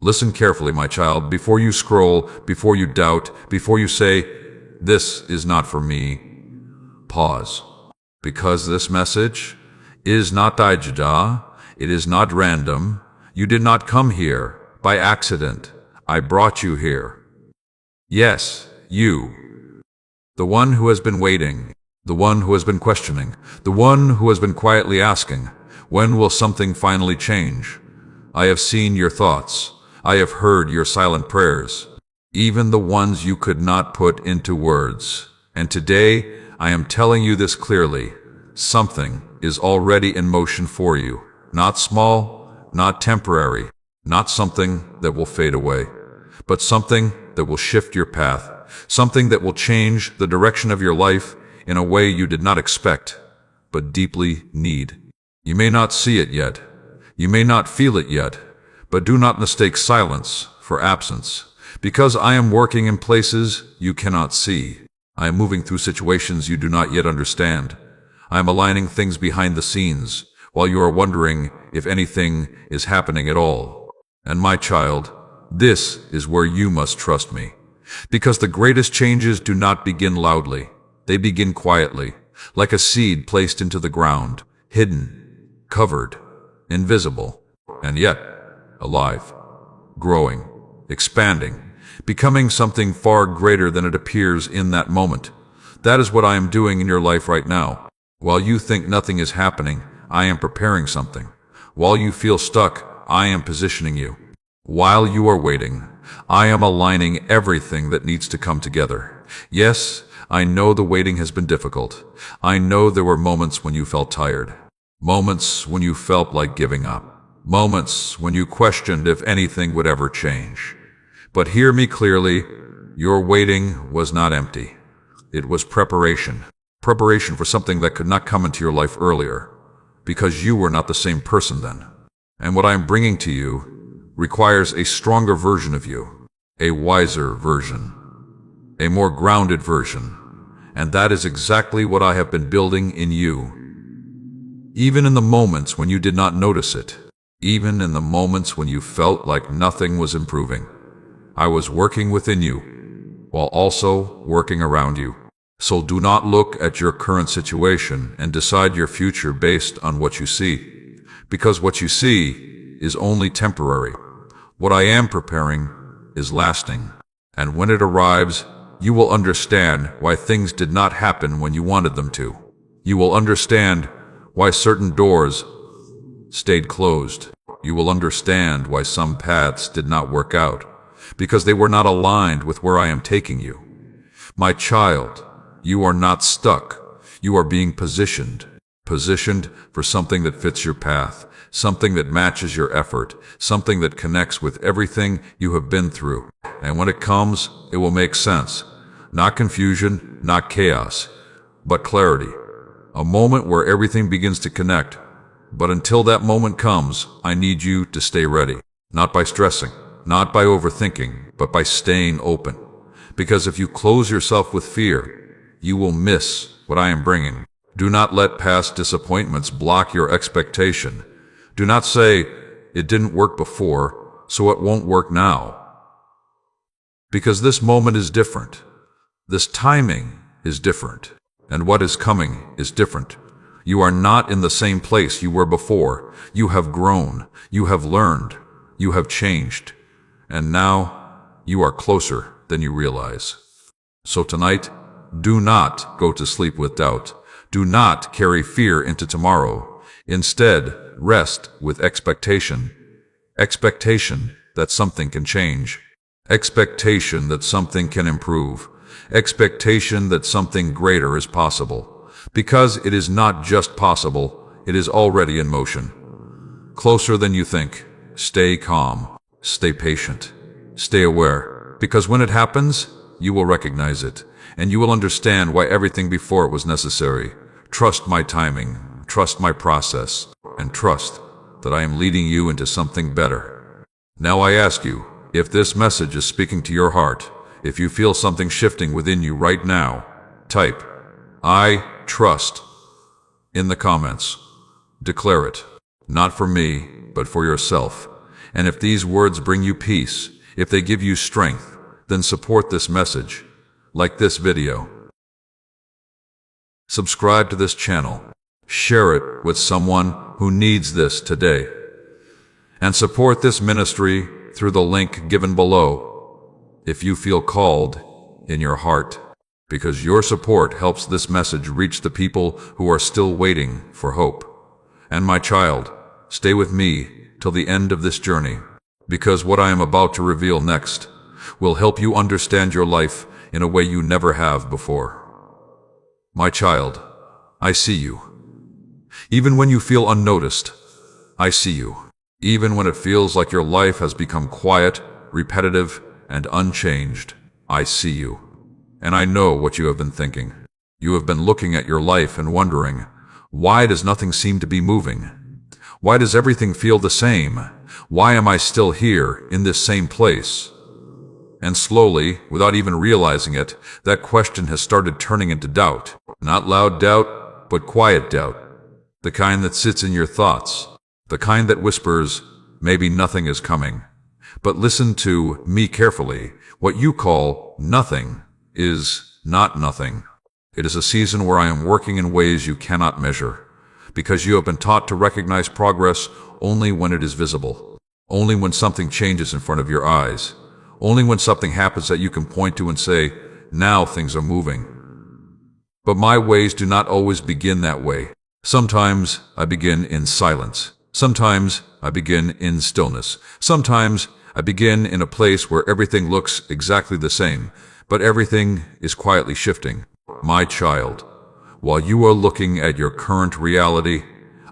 Listen carefully, my child, before you scroll, before you doubt, before you say, "This is not for me." Pause. Because this message is not daijada, it is not random. You did not come here by accident. I brought you here. Yes, you. The one who has been waiting, the one who has been questioning, the one who has been quietly asking, when will something finally change? I have seen your thoughts. I have heard your silent prayers, even the ones you could not put into words. And today, I am telling you this clearly. Something is already in motion for you. Not small, not temporary, not something that will fade away, but something that will shift your path, something that will change the direction of your life in a way you did not expect, but deeply need. You may not see it yet. You may not feel it yet, but do not mistake silence for absence, because I am working in places you cannot see. I am moving through situations you do not yet understand. I am aligning things behind the scenes, while you are wondering if anything is happening at all. And my child, this is where you must trust me, because the greatest changes do not begin loudly. They begin quietly, like a seed placed into the ground, hidden, covered, invisible, and yet alive, growing, expanding, becoming something far greater than it appears in that moment. That is what I am doing in your life right now. While you think nothing is happening, I am preparing something. While you feel stuck, I am positioning you. While you are waiting, I am aligning everything that needs to come together. Yes, I know the waiting has been difficult. I know there were moments when you felt tired. Moments when you felt like giving up. Moments when you questioned if anything would ever change. But hear me clearly, your waiting was not empty. It was preparation. Preparation for something that could not come into your life earlier, because you were not the same person then. And what I am bringing to you requires a stronger version of you, a wiser version, a more grounded version. And that is exactly what I have been building in you. Even in the moments when you did not notice it, even in the moments when you felt like nothing was improving, I was working within you, while also working around you. So do not look at your current situation and decide your future based on what you see, because what you see is only temporary. What I am preparing is lasting, and when it arrives, you will understand why things did not happen when you wanted them to. You will understand why certain doors stayed closed. You will understand why some paths did not work out, because they were not aligned with where I am taking you. My child, you are not stuck. You are being positioned for something that fits your path, something that matches your effort, something that connects with everything you have been through. And when it comes, it will make sense. Not confusion, not chaos, but clarity. A moment where everything begins to connect. But until that moment comes, I need you to stay ready. Not by stressing, not by overthinking, but by staying open. Because if you close yourself with fear, you will miss what I am bringing. Do not let past disappointments block your expectation. Do not say, "It didn't work before, so it won't work now." Because this moment is different. This timing is different. And what is coming is different. You are not in the same place you were before. You have grown. You have learned. You have changed. And now you are closer than you realize. So tonight, do not go to sleep with doubt. Do not carry fear into tomorrow. Instead, rest with expectation. Expectation that something can change. Expectation that something can improve. Expectation that something greater is possible. Because it is not just possible, it is already in motion. Closer than you think. Stay calm. Stay patient. Stay aware. Because when it happens, you will recognize it. And you will understand why everything before it was necessary. Trust my timing. Trust my process. And trust that I am leading you into something better. Now I ask you, if this message is speaking to your heart, if you feel something shifting within you right now, type, "I trust," in the comments. Declare it, not for me, but for yourself. And if these words bring you peace, if they give you strength, then support this message. Like this video. Subscribe to this channel. Share it with someone who needs this today. And support this ministry through the link given below if you feel called in your heart, because your support helps this message reach the people who are still waiting for hope. And my child, stay with me till the end of this journey, because what I am about to reveal next will help you understand your life in a way you never have before. My child, I see you. Even when you feel unnoticed, I see you. Even when it feels like your life has become quiet, repetitive, and unchanged, I see you. And I know what you have been thinking. You have been looking at your life and wondering, why does nothing seem to be moving? Why does everything feel the same? Why am I still here in this same place? And slowly, without even realizing it, that question has started turning into doubt. Not loud doubt, but quiet doubt. The kind that sits in your thoughts. The kind that whispers, maybe nothing is coming. But listen to me carefully. What you call nothing is not nothing. It is a season where I am working in ways you cannot measure, because you have been taught to recognize progress only when it is visible, only when something changes in front of your eyes, only when something happens that you can point to and say, now things are moving. But my ways do not always begin that way. Sometimes I begin in silence. Sometimes I begin in stillness. Sometimes I begin in a place where everything looks exactly the same, but everything is quietly shifting. My child, while you are looking at your current reality,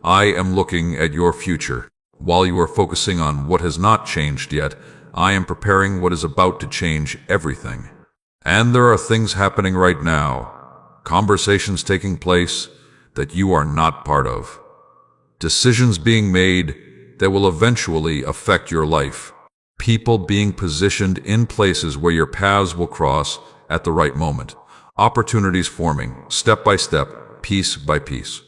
I am looking at your future. While you are focusing on what has not changed yet, I am preparing what is about to change everything. And there are things happening right now, conversations taking place that you are not part of, decisions being made that will eventually affect your life, people being positioned in places where your paths will cross at the right moment, opportunities forming step by step, piece by piece.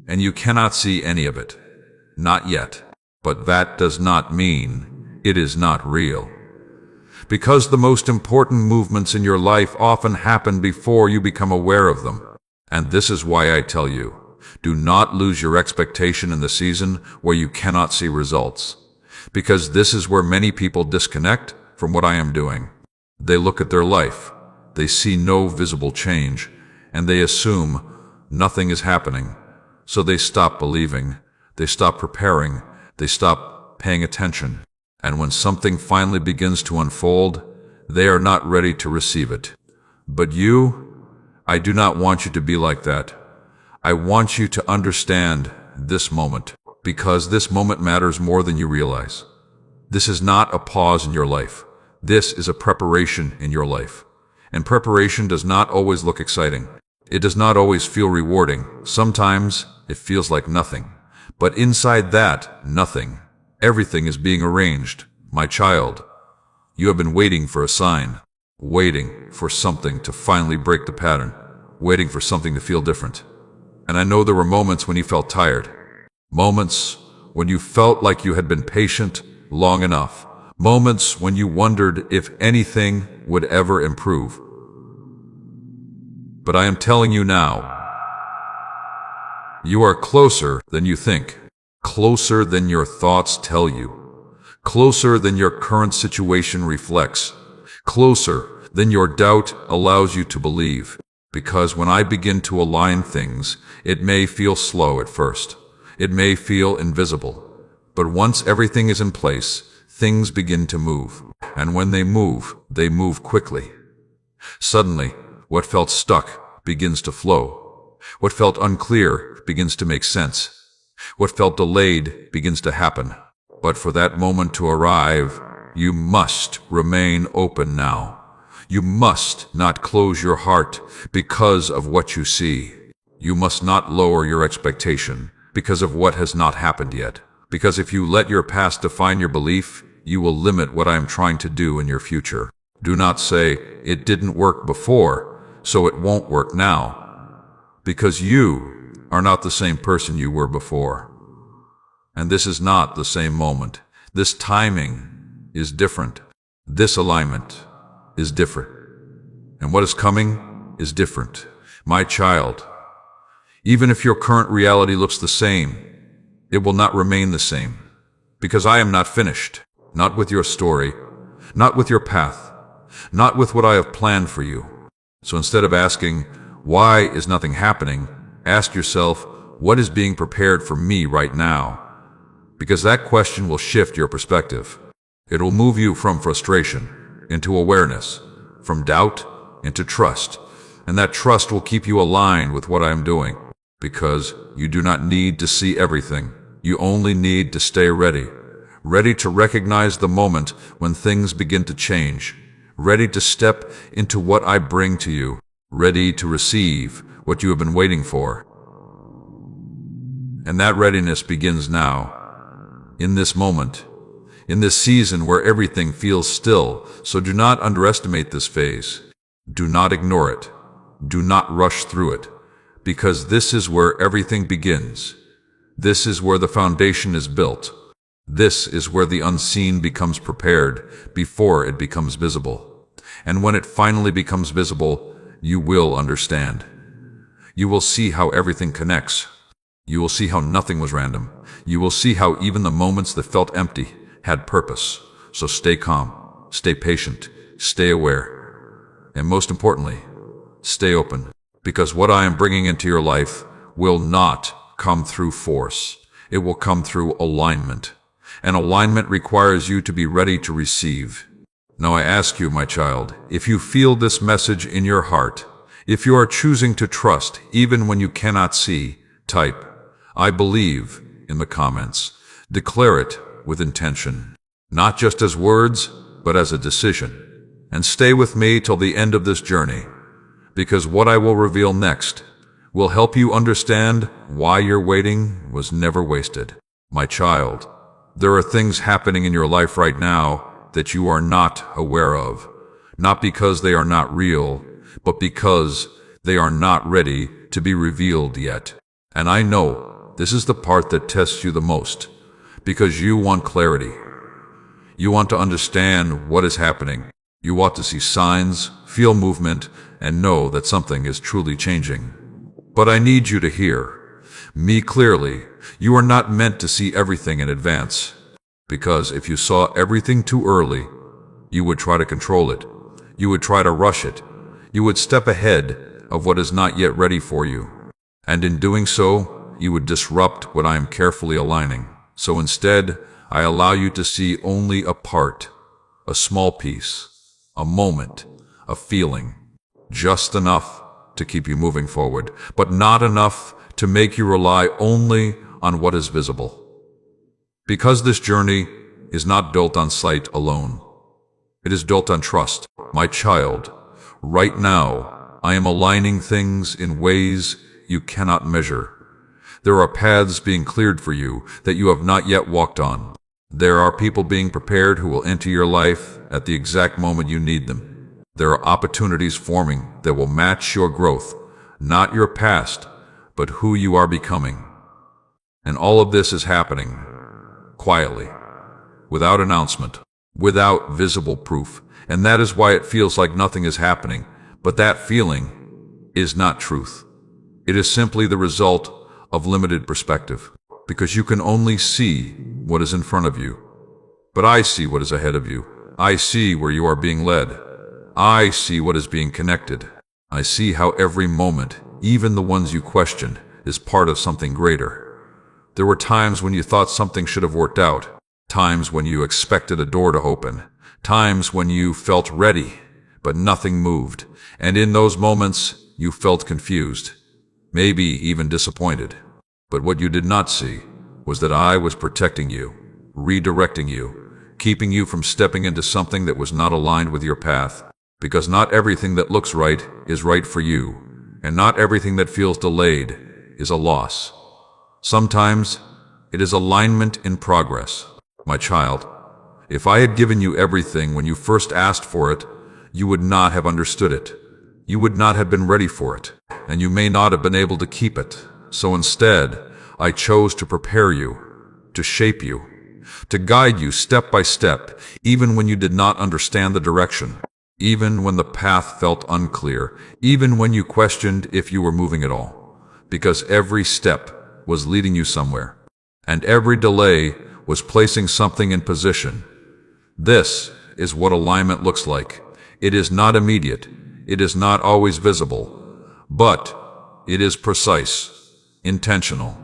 And you cannot see any of it. Not yet. But that does not mean it is not real. Because the most important movements in your life often happen before you become aware of them. And this is why I tell you, do not lose your expectation in the season where you cannot see results. Because this is where many people disconnect from what I am doing. They look at their life, they see no visible change, and they assume nothing is happening. So they stop believing, they stop preparing, they stop paying attention. And when something finally begins to unfold, they are not ready to receive it. But you, I do not want you to be like that. I want you to understand this moment, because this moment matters more than you realize. This is not a pause in your life. This is a preparation in your life. And preparation does not always look exciting. It does not always feel rewarding. Sometimes it feels like nothing. But inside that nothing, everything is being arranged. My child, you have been waiting for a sign, waiting for something to finally break the pattern, waiting for something to feel different. And I know there were moments when you felt tired, moments when you felt like you had been patient long enough, moments when you wondered if anything would ever improve. But I am telling you now, you are closer than you think, closer than your thoughts tell you, closer than your current situation reflects, closer than your doubt allows you to believe. Because when I begin to align things, it may feel slow at first. It may feel invisible. But once everything is in place, things begin to move. And when they move quickly. Suddenly, what felt stuck begins to flow. What felt unclear begins to make sense. What felt delayed begins to happen. But for that moment to arrive, you must remain open now. You must not close your heart because of what you see. You must not lower your expectation because of what has not happened yet. Because if you let your past define your belief, you will limit what I am trying to do in your future. Do not say, it didn't work before, so it won't work now. Because you are not the same person you were before. And this is not the same moment. This timing is different. This alignment is different. And what is coming is different. My child, even if your current reality looks the same, it will not remain the same. Because I am not finished. Not with your story, not with your path, not with what I have planned for you. So instead of asking, why is nothing happening? Ask yourself, what is being prepared for me right now? Because that question will shift your perspective. It will move you from frustration into awareness, from doubt into trust. And that trust will keep you aligned with what I am doing. Because you do not need to see everything. You only need to stay ready. Ready to recognize the moment when things begin to change. Ready to step into what I bring to you. Ready to receive what you have been waiting for. And that readiness begins now. In this moment. In this season where everything feels still. So do not underestimate this phase. Do not ignore it. Do not rush through it. Because this is where everything begins. This is where the foundation is built. This is where the unseen becomes prepared before it becomes visible. And when it finally becomes visible, you will understand. You will see how everything connects. You will see how nothing was random. You will see how even the moments that felt empty had purpose. So stay calm, stay patient, stay aware. And most importantly, stay open. Because what I am bringing into your life will not come through force. It will come through alignment. And alignment requires you to be ready to receive. Now I ask you, my child, if you feel this message in your heart, if you are choosing to trust even when you cannot see, type, I believe, in the comments. Declare it with intention, not just as words, but as a decision. And stay with me till the end of this journey, because what I will reveal next will help you understand why your waiting was never wasted. My child, there are things happening in your life right now that you are not aware of, not because they are not real, but because they are not ready to be revealed yet. And I know this is the part that tests you the most, because you want clarity. You want to understand what is happening. You want to see signs, feel movement, and know that something is truly changing. But I need you to hear me clearly. You are not meant to see everything in advance. Because if you saw everything too early, you would try to control it. You would try to rush it. You would step ahead of what is not yet ready for you. And in doing so, you would disrupt what I am carefully aligning. So instead, I allow you to see only a part, a small piece, a moment, a feeling, just enough to keep you moving forward, but not enough to make you rely only on what is visible. Because this journey is not built on sight alone. It is built on trust. My child, right now, I am aligning things in ways you cannot measure. There are paths being cleared for you that you have not yet walked on. There are people being prepared who will enter your life at the exact moment you need them. There are opportunities forming that will match your growth, not your past, but who you are becoming. And all of this is happening quietly, without announcement, without visible proof. And that is why it feels like nothing is happening. But that feeling is not truth. It is simply the result of limited perspective, because you can only see what is in front of you. But I see what is ahead of you. I see where you are being led. I see what is being connected. I see how every moment, even the ones you questioned, is part of something greater. There were times when you thought something should have worked out, times when you expected a door to open, times when you felt ready, but nothing moved. And in those moments, you felt confused, maybe even disappointed. But what you did not see was that I was protecting you, redirecting you, keeping you from stepping into something that was not aligned with your path. Because not everything that looks right is right for you, and not everything that feels delayed is a loss. Sometimes it is alignment in progress. My child, if I had given you everything when you first asked for it, you would not have understood it. You would not have been ready for it, and you may not have been able to keep it. So instead, I chose to prepare you, to shape you, to guide you step by step, even when you did not understand the direction, even when the path felt unclear, even when you questioned if you were moving at all, because every step was leading you somewhere, and every delay was placing something in position. This is what alignment looks like. It is not immediate, it is not always visible, but it is precise, intentional,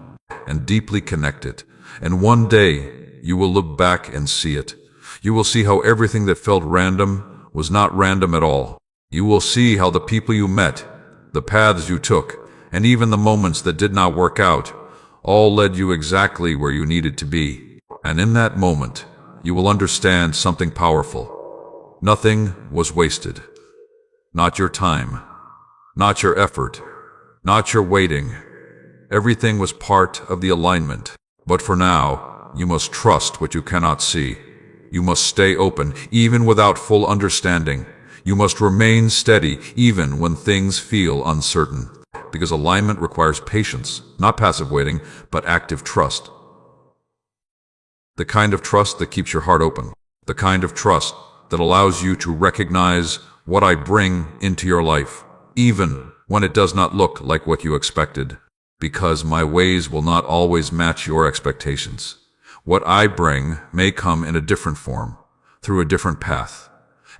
and deeply connected. And one day, you will look back and see it. You will see how everything that felt random was not random at all. You will see how the people you met, the paths you took, and even the moments that did not work out, all led you exactly where you needed to be. And in that moment, you will understand something powerful. Nothing was wasted. Not your time, not your effort, not your waiting. Everything was part of the alignment. But for now, you must trust what you cannot see. You must stay open, even without full understanding. You must remain steady, even when things feel uncertain. Because alignment requires patience, not passive waiting, but active trust. The kind of trust that keeps your heart open. The kind of trust that allows you to recognize what I bring into your life, even when it does not look like what you expected. Because my ways will not always match your expectations. What I bring may come in a different form, through a different path,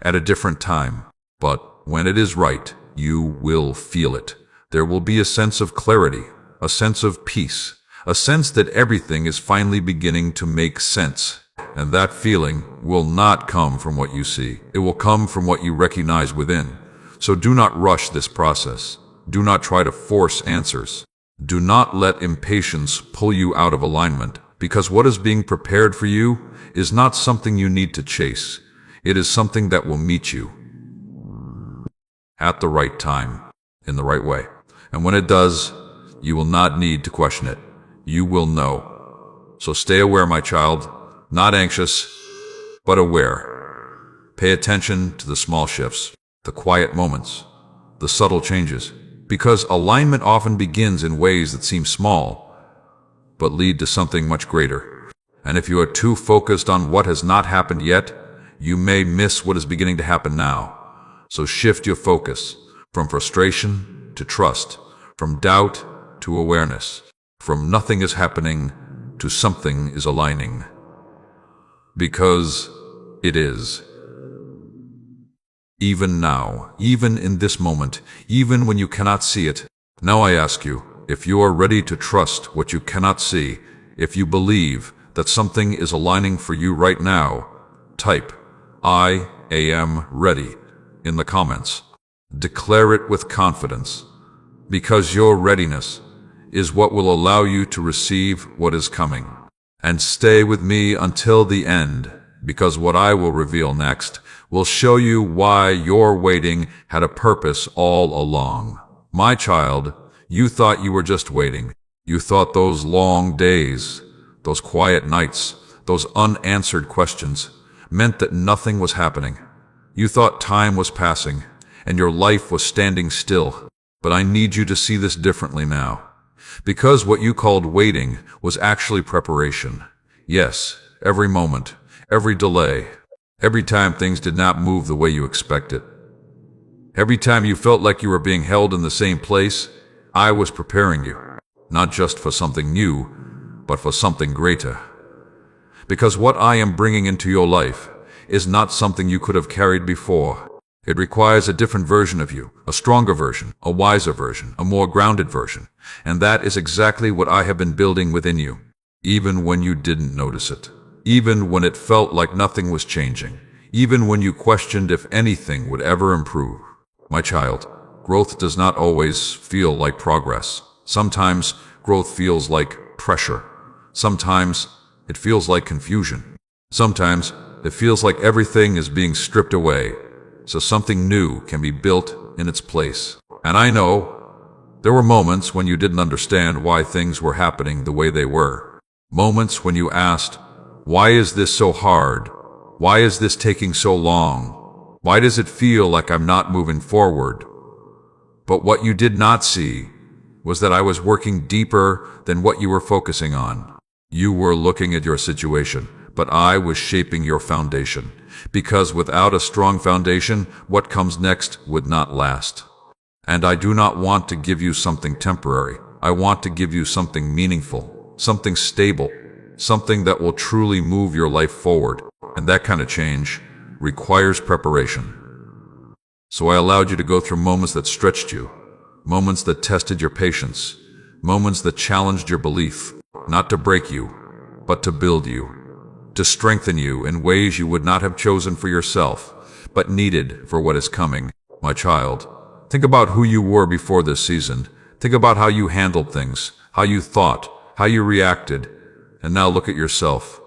at a different time. But when it is right, you will feel it. There will be a sense of clarity, a sense of peace, a sense that everything is finally beginning to make sense. And that feeling will not come from what you see. It will come from what you recognize within. So do not rush this process. Do not try to force answers. Do not let impatience pull you out of alignment, because what is being prepared for you is not something you need to chase. It is something that will meet you at the right time, in the right way. And when it does, you will not need to question it. You will know. So stay aware, my child, not anxious, but aware. Pay attention to the small shifts, the quiet moments, the subtle changes, because alignment often begins in ways that seem small, but lead to something much greater. And if you are too focused on what has not happened yet, you may miss what is beginning to happen now. So shift your focus from frustration to trust, from doubt to awareness, from nothing is happening to something is aligning. Because it is. Even now, even in this moment, even when you cannot see it. Now I ask you, if you are ready to trust what you cannot see, if you believe that something is aligning for you right now, type, I am ready, in the comments. Declare it with confidence, because your readiness is what will allow you to receive what is coming. And stay with me until the end, because what I will reveal next will show you why your waiting had a purpose all along. My child, you thought you were just waiting. You thought those long days, those quiet nights, those unanswered questions meant that nothing was happening. You thought time was passing and your life was standing still. But I need you to see this differently now. Because what you called waiting was actually preparation. Yes, every moment, every delay, every time things did not move the way you expected. Every time you felt like you were being held in the same place, I was preparing you, not just for something new, but for something greater. Because what I am bringing into your life is not something you could have carried before. It requires a different version of you, a stronger version, a wiser version, a more grounded version. And that is exactly what I have been building within you, even when you didn't notice it, even when it felt like nothing was changing, even when you questioned if anything would ever improve. My child, growth does not always feel like progress. Sometimes growth feels like pressure. Sometimes it feels like confusion. Sometimes it feels like everything is being stripped away, so something new can be built in its place. And I know there were moments when you didn't understand why things were happening the way they were. Moments when you asked, why is this so hard? Why is this taking so long? Why does it feel like I'm not moving forward? But what you did not see was that I was working deeper than what you were focusing on. You were looking at your situation, but I was shaping your foundation. Because without a strong foundation, what comes next would not last. And I do not want to give you something temporary. I want to give you something meaningful, something stable, something that will truly move your life forward. And that kind of change requires preparation. So I allowed you to go through moments that stretched you, moments that tested your patience, moments that challenged your belief, not to break you, but to build you, to strengthen you in ways you would not have chosen for yourself, but needed for what is coming. My child, think about who you were before this season. Think about how you handled things, how you thought, how you reacted, and now look at yourself.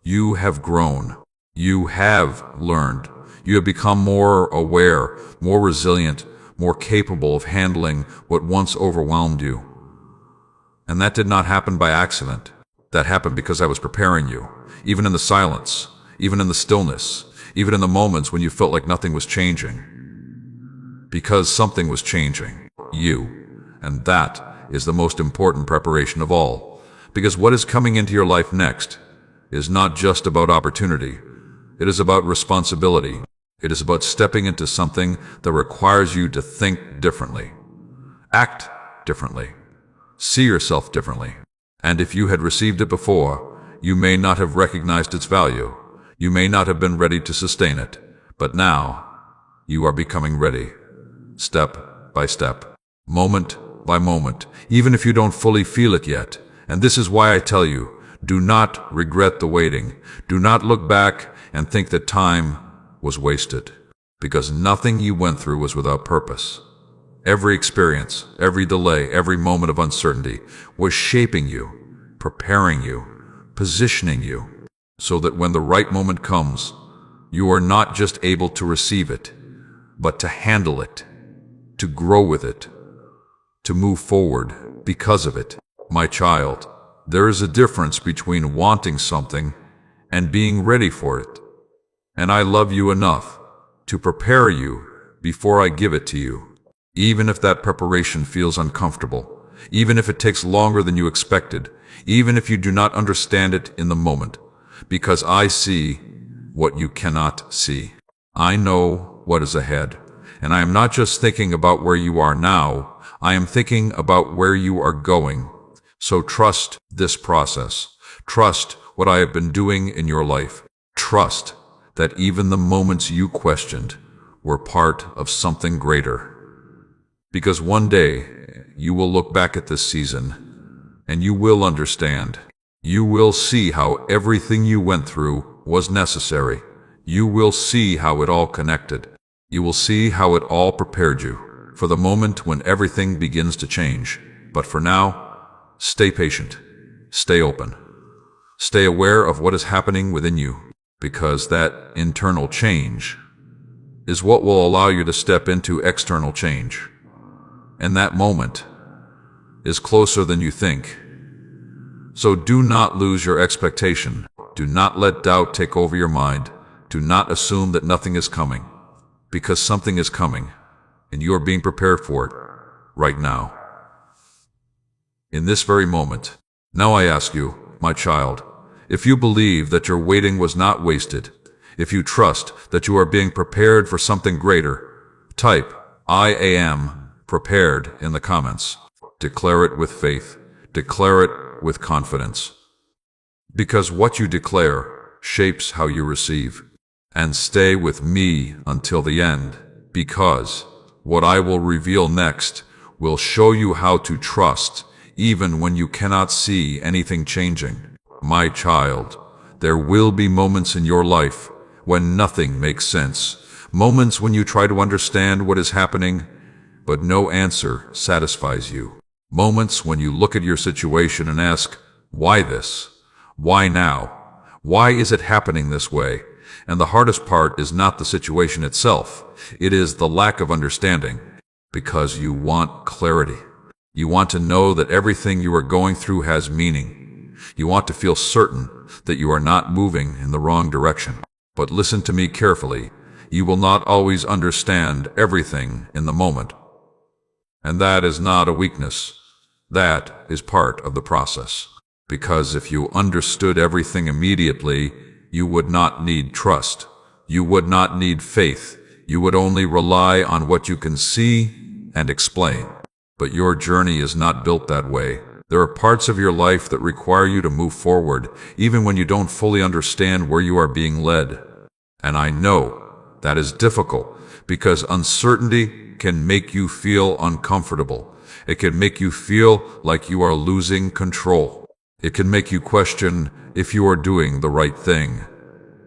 You have grown. You have learned. You have become more aware, more resilient, more capable of handling what once overwhelmed you. And that did not happen by accident. That happened because I was preparing you, even in the silence, even in the stillness, even in the moments when you felt like nothing was changing. Because something was changing. You. And that is the most important preparation of all. Because what is coming into your life next is not just about opportunity. It is about responsibility. It is about stepping into something that requires you to think differently, act differently, see yourself differently. And if you had received it before, you may not have recognized its value. You may not have been ready to sustain it. But now, you are becoming ready, step by step, moment by moment, even if you don't fully feel it yet. And this is why I tell you, do not regret the waiting. Do not look back and think that time was wasted, because nothing you went through was without purpose. Every experience, every delay, every moment of uncertainty was shaping you, preparing you, positioning you, so that when the right moment comes, you are not just able to receive it, but to handle it, to grow with it, to move forward because of it. My child, there is a difference between wanting something and being ready for it. And I love you enough to prepare you before I give it to you, even if that preparation feels uncomfortable, even if it takes longer than you expected, even if you do not understand it in the moment, because I see what you cannot see. I know what is ahead, and I am not just thinking about where you are now, I am thinking about where you are going. So trust this process. Trust what I have been doing in your life. Trust that even the moments you questioned were part of something greater. Because one day you will look back at this season and you will understand. You will see how everything you went through was necessary. You will see how it all connected. You will see how it all prepared you for the moment when everything begins to change. But for now, stay patient, stay open, stay aware of what is happening within you, because that internal change is what will allow you to step into external change. And that moment is closer than you think. So do not lose your expectation. Do not let doubt take over your mind. Do not assume that nothing is coming, because something is coming, and you are being prepared for it right now. In this very moment. Now I ask you, my child, if you believe that your waiting was not wasted, if you trust that you are being prepared for something greater, type I am prepared in the comments. Declare it with faith. Declare it with confidence. Because what you declare shapes how you receive. And stay with me until the end, because what I will reveal next will show you how to trust even when you cannot see anything changing. My child, there will be moments in your life when nothing makes sense, moments when you try to understand what is happening, but no answer satisfies you. Moments when you look at your situation and ask, why this? Why now? Why is it happening this way? And the hardest part is not the situation itself. It is the lack of understanding, because you want clarity. You want to know that everything you are going through has meaning. You want to feel certain that you are not moving in the wrong direction. But listen to me carefully. You will not always understand everything in the moment. And that is not a weakness. That is part of the process. Because if you understood everything immediately, you would not need trust. You would not need faith. You would only rely on what you can see and explain. But your journey is not built that way. There are parts of your life that require you to move forward, even when you don't fully understand where you are being led. And I know that is difficult, because uncertainty can make you feel uncomfortable. It can make you feel like you are losing control. It can make you question if you are doing the right thing.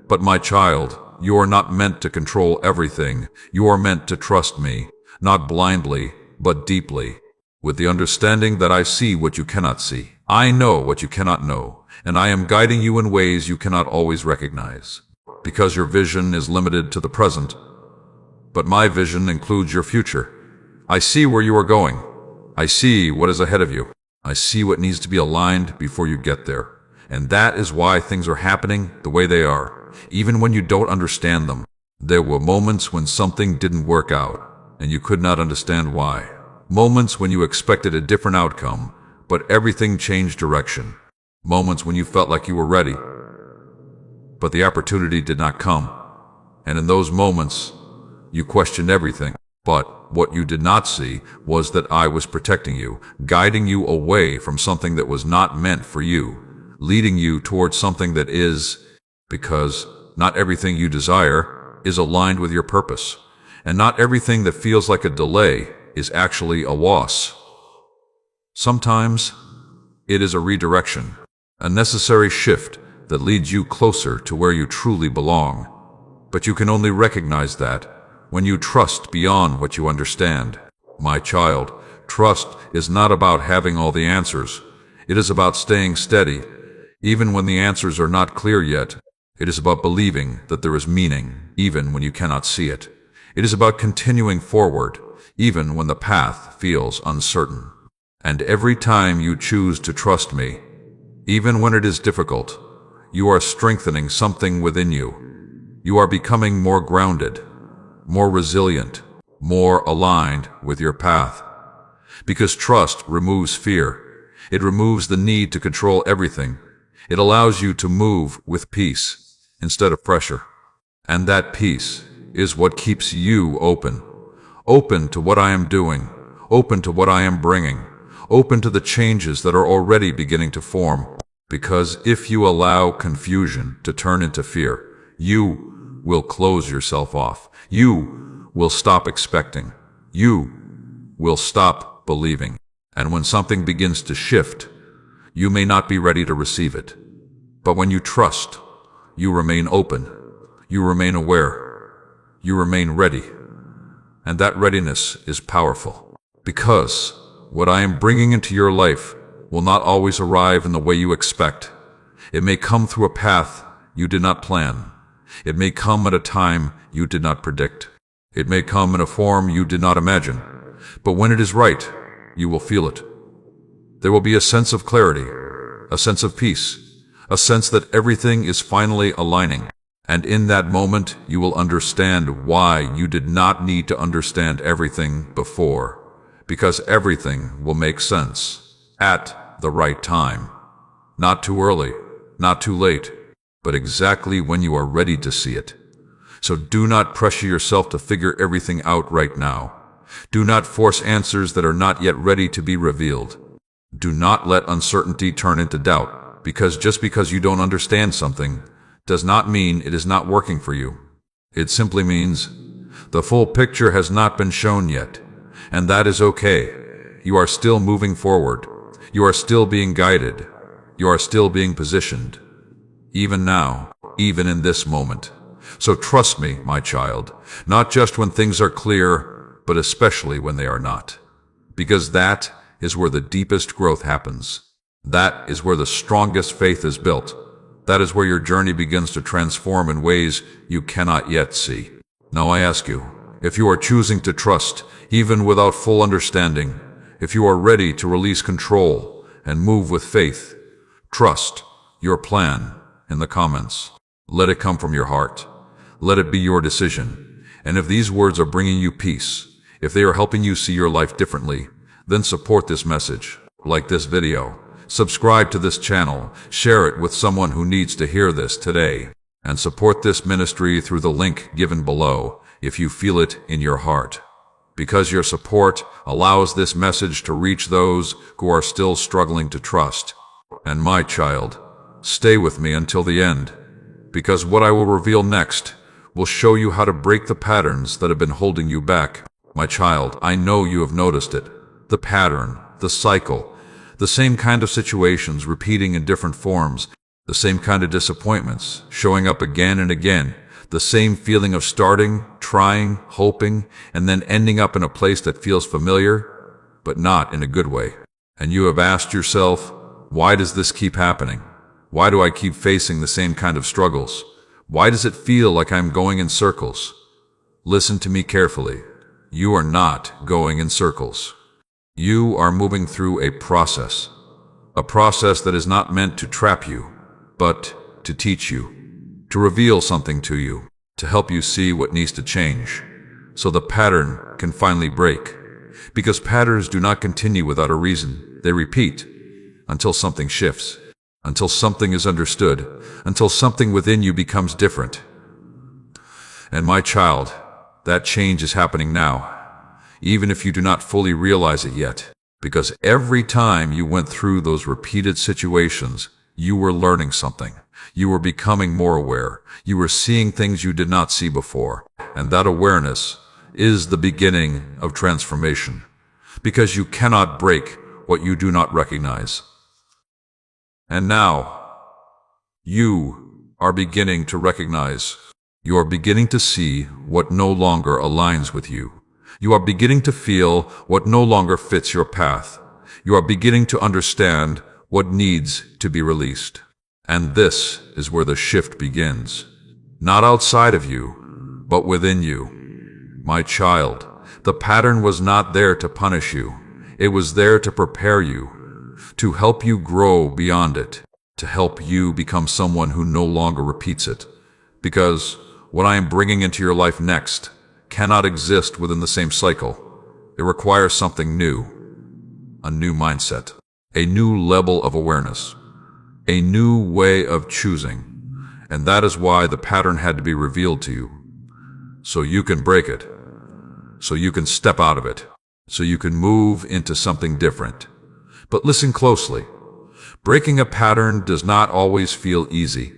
But my child, you are not meant to control everything. You are meant to trust me, not blindly, but deeply, with the understanding that I see what you cannot see. I know what you cannot know, and I am guiding you in ways you cannot always recognize, because your vision is limited to the present. But my vision includes your future. I see where you are going. I see what is ahead of you. I see what needs to be aligned before you get there. And that is why things are happening the way they are, even when you don't understand them. There were moments when something didn't work out, and you could not understand why. Moments when you expected a different outcome, but everything changed direction. Moments when you felt like you were ready, but the opportunity did not come. And in those moments, you questioned everything. But what you did not see was that I was protecting you, guiding you away from something that was not meant for you, leading you towards something that is, because not everything you desire is aligned with your purpose, and not everything that feels like a delay is actually a loss. Sometimes it is a redirection, a necessary shift that leads you closer to where you truly belong. But you can only recognize that when you trust beyond what you understand. My child, trust is not about having all the answers. It is about staying steady, even when the answers are not clear yet. It is about believing that there is meaning, even when you cannot see it. It is about continuing forward, even when the path feels uncertain. And every time you choose to trust me, even when it is difficult, you are strengthening something within you. You are becoming more grounded, more resilient, more aligned with your path. Because trust removes fear. It removes the need to control everything. It allows you to move with peace instead of pressure. And that peace is what keeps you open. Open to what I am doing. Open to what I am bringing. Open to the changes that are already beginning to form. Because if you allow confusion to turn into fear, you will close yourself off. You will stop expecting. You will stop believing. And when something begins to shift, you may not be ready to receive it. But when you trust, you remain open. You remain aware. You remain ready. And that readiness is powerful. Because what I am bringing into your life will not always arrive in the way you expect. It may come through a path you did not plan. It may come at a time you did not predict. It may come in a form you did not imagine. But when it is right, you will feel it. There will be a sense of clarity, a sense of peace, a sense that everything is finally aligning. And in that moment, you will understand why you did not need to understand everything before. Because everything will make sense at the right time. Not too early, not too late, but exactly when you are ready to see it. So do not pressure yourself to figure everything out right now. Do not force answers that are not yet ready to be revealed. Do not let uncertainty turn into doubt, because just because you don't understand something does not mean it is not working for you. It simply means the full picture has not been shown yet, and that is okay. You are still moving forward. You are still being guided. You are still being positioned. Even now, even in this moment. So trust me, my child, not just when things are clear, but especially when they are not. Because that is where the deepest growth happens. That is where the strongest faith is built. That is where your journey begins to transform in ways you cannot yet see. Now I ask you, if you are choosing to trust, even without full understanding, if you are ready to release control and move with faith, trust your plan in the comments. Let it come from your heart. Let it be your decision. And if these words are bringing you peace, if they are helping you see your life differently, then support this message. Like this video. Subscribe to this channel, share it with someone who needs to hear this today, and support this ministry through the link given below if you feel it in your heart. Because your support allows this message to reach those who are still struggling to trust. And my child, stay with me until the end, because what I will reveal next will show you how to break the patterns that have been holding you back. My child, I know you have noticed it. The pattern, the cycle, the same kind of situations repeating in different forms, the same kind of disappointments showing up again and again, the same feeling of starting, trying, hoping, and then ending up in a place that feels familiar, but not in a good way. And you have asked yourself, why does this keep happening? Why do I keep facing the same kind of struggles? Why does it feel like I'm going in circles? Listen to me carefully. You are not going in circles. You are moving through a process that is not meant to trap you, but to teach you, to reveal something to you, to help you see what needs to change, so the pattern can finally break. Because patterns do not continue without a reason. They repeat until something shifts, until something is understood, until something within you becomes different. And my child, that change is happening now, even if you do not fully realize it yet. Because every time you went through those repeated situations, you were learning something. You were becoming more aware. You were seeing things you did not see before. And that awareness is the beginning of transformation. Because you cannot break what you do not recognize. And now, you are beginning to recognize. You are beginning to see what no longer aligns with you. You are beginning to feel what no longer fits your path. You are beginning to understand what needs to be released. And this is where the shift begins. Not outside of you, but within you. My child, the pattern was not there to punish you. It was there to prepare you, to help you grow beyond it, to help you become someone who no longer repeats it. Because what I am bringing into your life next cannot exist within the same cycle. It requires something new, a new mindset, a new level of awareness, a new way of choosing. And that is why the pattern had to be revealed to you, so you can break it, so you can step out of it, so you can move into something different. But listen closely. Breaking a pattern does not always feel easy,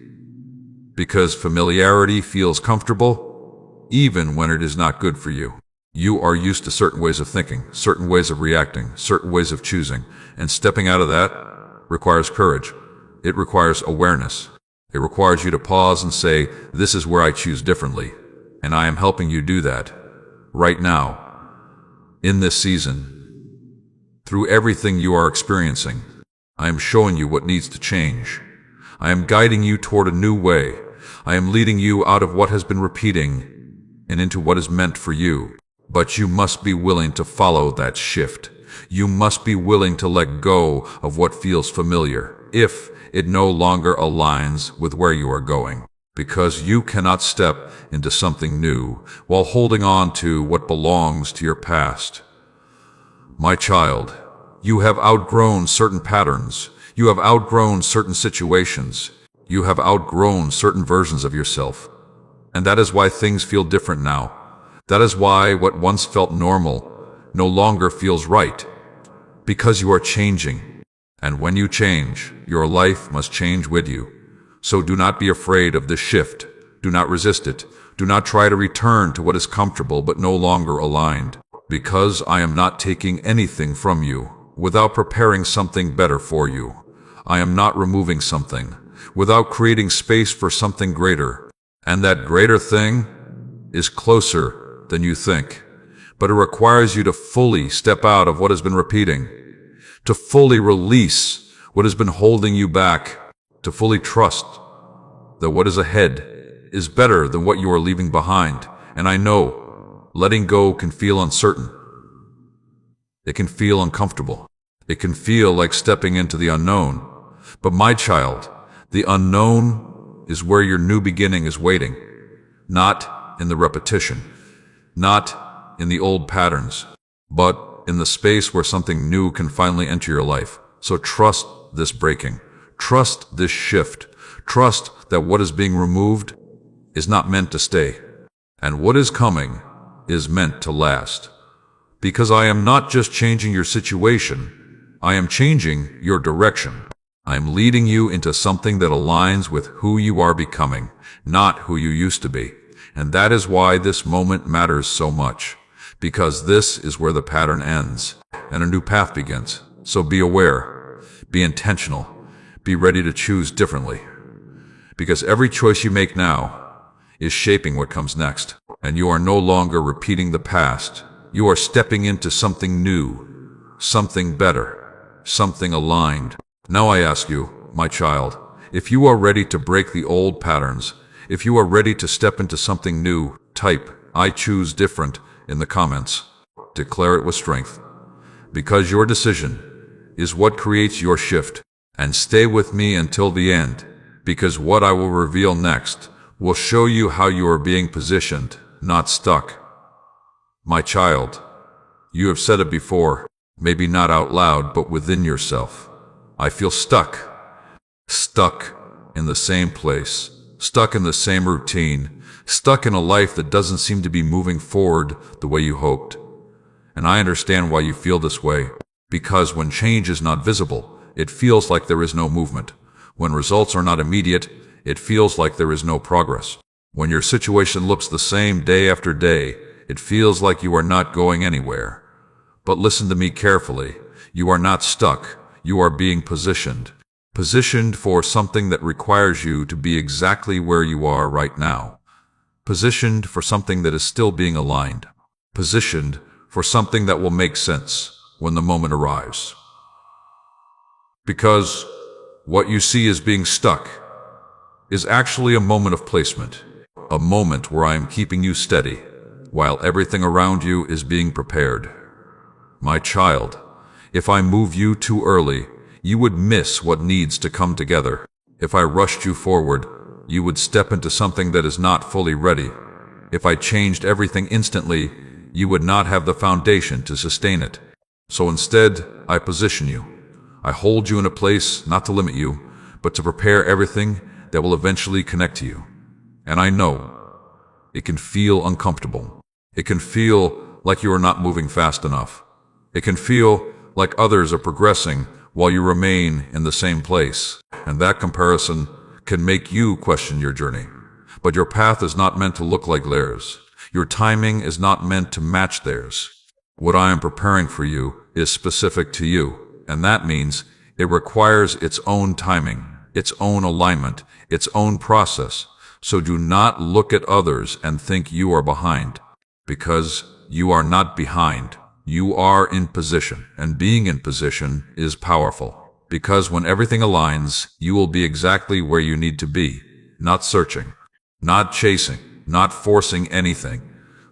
because familiarity feels comfortable, even when it is not good for you. You are used to certain ways of thinking, certain ways of reacting, certain ways of choosing, and stepping out of that requires courage. It requires awareness. It requires you to pause and say, this is where I choose differently, and I am helping you do that right now, in this season. Through everything you are experiencing, I am showing you what needs to change. I am guiding you toward a new way. I am leading you out of what has been repeating and into what is meant for you. But you must be willing to follow that shift. You must be willing to let go of what feels familiar, if it no longer aligns with where you are going. Because you cannot step into something new while holding on to what belongs to your past. My child, you have outgrown certain patterns. You have outgrown certain situations. You have outgrown certain versions of yourself. And that is why things feel different now. That is why what once felt normal no longer feels right. Because you are changing. And when you change, your life must change with you. So do not be afraid of this shift. Do not resist it. Do not try to return to what is comfortable but no longer aligned. Because I am not taking anything from you without preparing something better for you. I am not removing something without creating space for something greater. And that greater thing is closer than you think. But it requires you to fully step out of what has been repeating, to fully release what has been holding you back, to fully trust that what is ahead is better than what you are leaving behind. And I know letting go can feel uncertain. It can feel uncomfortable. It can feel like stepping into the unknown. But my child, the unknown is where your new beginning is waiting, not in the repetition, not in the old patterns, but in the space where something new can finally enter your life. So trust this breaking. Trust this shift. Trust that what is being removed is not meant to stay, and what is coming is meant to last. Because I am not just changing your situation, I am changing your direction. I am leading you into something that aligns with who you are becoming, not who you used to be. And that is why this moment matters so much. Because this is where the pattern ends, and a new path begins. So be aware, be intentional, be ready to choose differently. Because every choice you make now is shaping what comes next. And you are no longer repeating the past. You are stepping into something new, something better, something aligned. Now I ask you, my child, if you are ready to break the old patterns, if you are ready to step into something new, type, "I choose different," in the comments. Declare it with strength. Because your decision is what creates your shift. And stay with me until the end, because what I will reveal next will show you how you are being positioned, not stuck. My child, you have said it before, maybe not out loud, but within yourself. I feel stuck. Stuck in the same place. Stuck in the same routine. Stuck in a life that doesn't seem to be moving forward the way you hoped. And I understand why you feel this way. Because when change is not visible, it feels like there is no movement. When results are not immediate, it feels like there is no progress. When your situation looks the same day after day, it feels like you are not going anywhere. But listen to me carefully. You are not stuck. You are being positioned. Positioned for something that requires you to be exactly where you are right now. Positioned for something that is still being aligned. Positioned for something that will make sense when the moment arrives. Because what you see as being stuck is actually a moment of placement. A moment where I am keeping you steady, while everything around you is being prepared. My child, if I move you too early, you would miss what needs to come together. If I rushed you forward, you would step into something that is not fully ready. If I changed everything instantly, you would not have the foundation to sustain it. So instead, I position you. I hold you in a place not to limit you, but to prepare everything that will eventually connect to you. And I know it can feel uncomfortable. It can feel like you are not moving fast enough. It can feel like others are progressing while you remain in the same place. And that comparison can make you question your journey. But your path is not meant to look like theirs. Your timing is not meant to match theirs. What I am preparing for you is specific to you, and that means it requires its own timing, its own alignment, its own process. So do not look at others and think you are behind, because you are not behind. You are in position, and being in position is powerful. Because when everything aligns, you will be exactly where you need to be, not searching, not chasing, not forcing anything,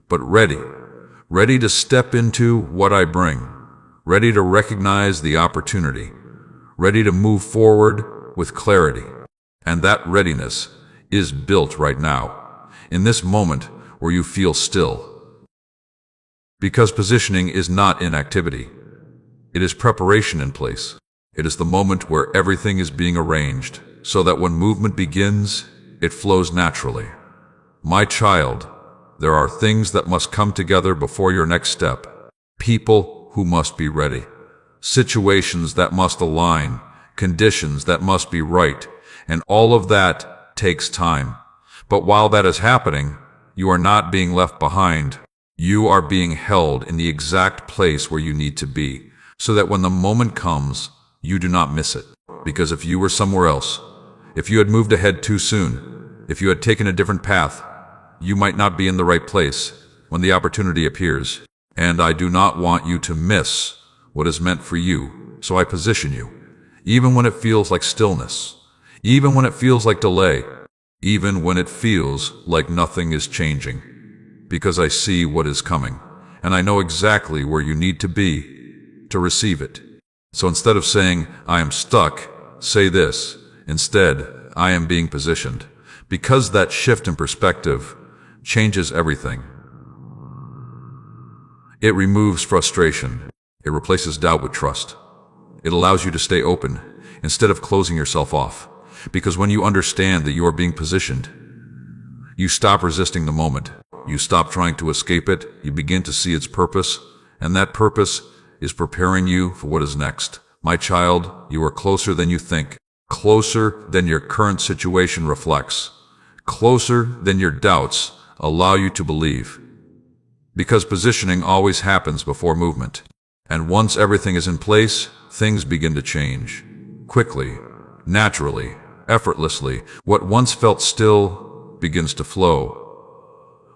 but ready to step into what I bring, ready to recognize the opportunity, ready to move forward with clarity. And that readiness is built right now, in this moment where you feel still. Because positioning is not inactivity. It is preparation in place. It is the moment where everything is being arranged, so that when movement begins, it flows naturally. My child, there are things that must come together before your next step. People who must be ready. Situations that must align. Conditions that must be right. And all of that takes time. But while that is happening, you are not being left behind. You are being held in the exact place where you need to be, so that when the moment comes, you do not miss it. Because if you were somewhere else, if you had moved ahead too soon, if you had taken a different path, you might not be in the right place when the opportunity appears. And I do not want you to miss what is meant for you, so I position you, even when it feels like stillness, even when it feels like delay, even when it feels like nothing is changing. Because I see what is coming, and I know exactly where you need to be to receive it. So instead of saying, I am stuck, say this. Instead, I am being positioned. Because that shift in perspective changes everything. It removes frustration. It replaces doubt with trust. It allows you to stay open. instead of closing yourself off. Because when you understand that you are being positioned, you stop resisting the moment. You stop trying to escape it. You begin to see its purpose, and that purpose is preparing you for what is next. My child, you are closer than you think, closer than your current situation reflects, closer than your doubts allow you to believe. Because positioning always happens before movement. And once everything is in place, things begin to change. Quickly, naturally, effortlessly. What once felt still begins to flow.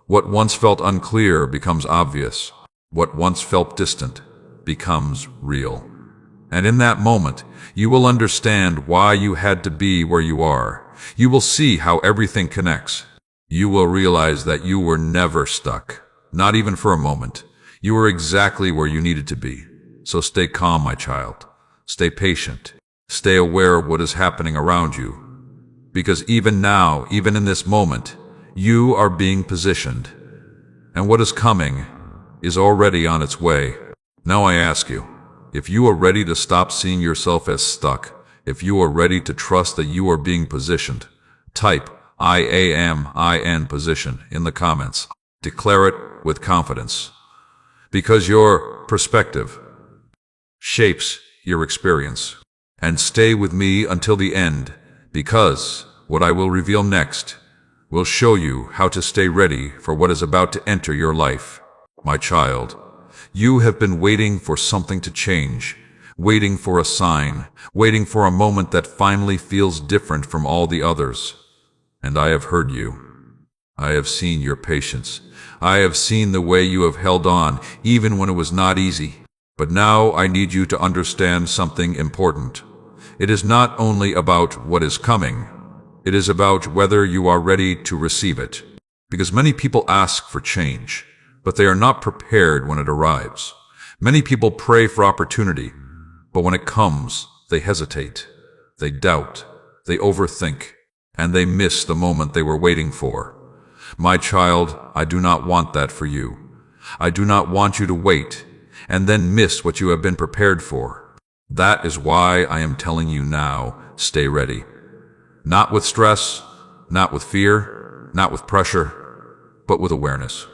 What once felt unclear becomes obvious. What once felt distant becomes real. And in that moment, you will understand why you had to be where you are. You will see how everything connects. You will realize that you were never stuck, not even for a moment. You were exactly where you needed to be. So stay calm, my child. Stay patient. Stay aware of what is happening around you. Because even now, even in this moment, you are being positioned. And what is coming is already on its way. Now I ask you, if you are ready to stop seeing yourself as stuck, if you are ready to trust that you are being positioned, type I am in position in the comments. Declare it with confidence. Because your perspective shapes your experience. And stay with me until the end, because what I will reveal next will show you how to stay ready for what is about to enter your life. My child, you have been waiting for something to change, waiting for a sign, waiting for a moment that finally feels different from all the others. And I have heard you. I have seen your patience. I have seen the way you have held on, even when it was not easy. But now I need you to understand something important. It is not only about what is coming. It is about whether you are ready to receive it. Because many people ask for change, but they are not prepared when it arrives. Many people pray for opportunity, but when it comes, they hesitate, they doubt, they overthink, and they miss the moment they were waiting for. My child, I do not want that for you. I do not want you to wait and then miss what you have been prepared for. That is why I am telling you now, stay ready. Not with stress, not with fear, not with pressure, but with awareness,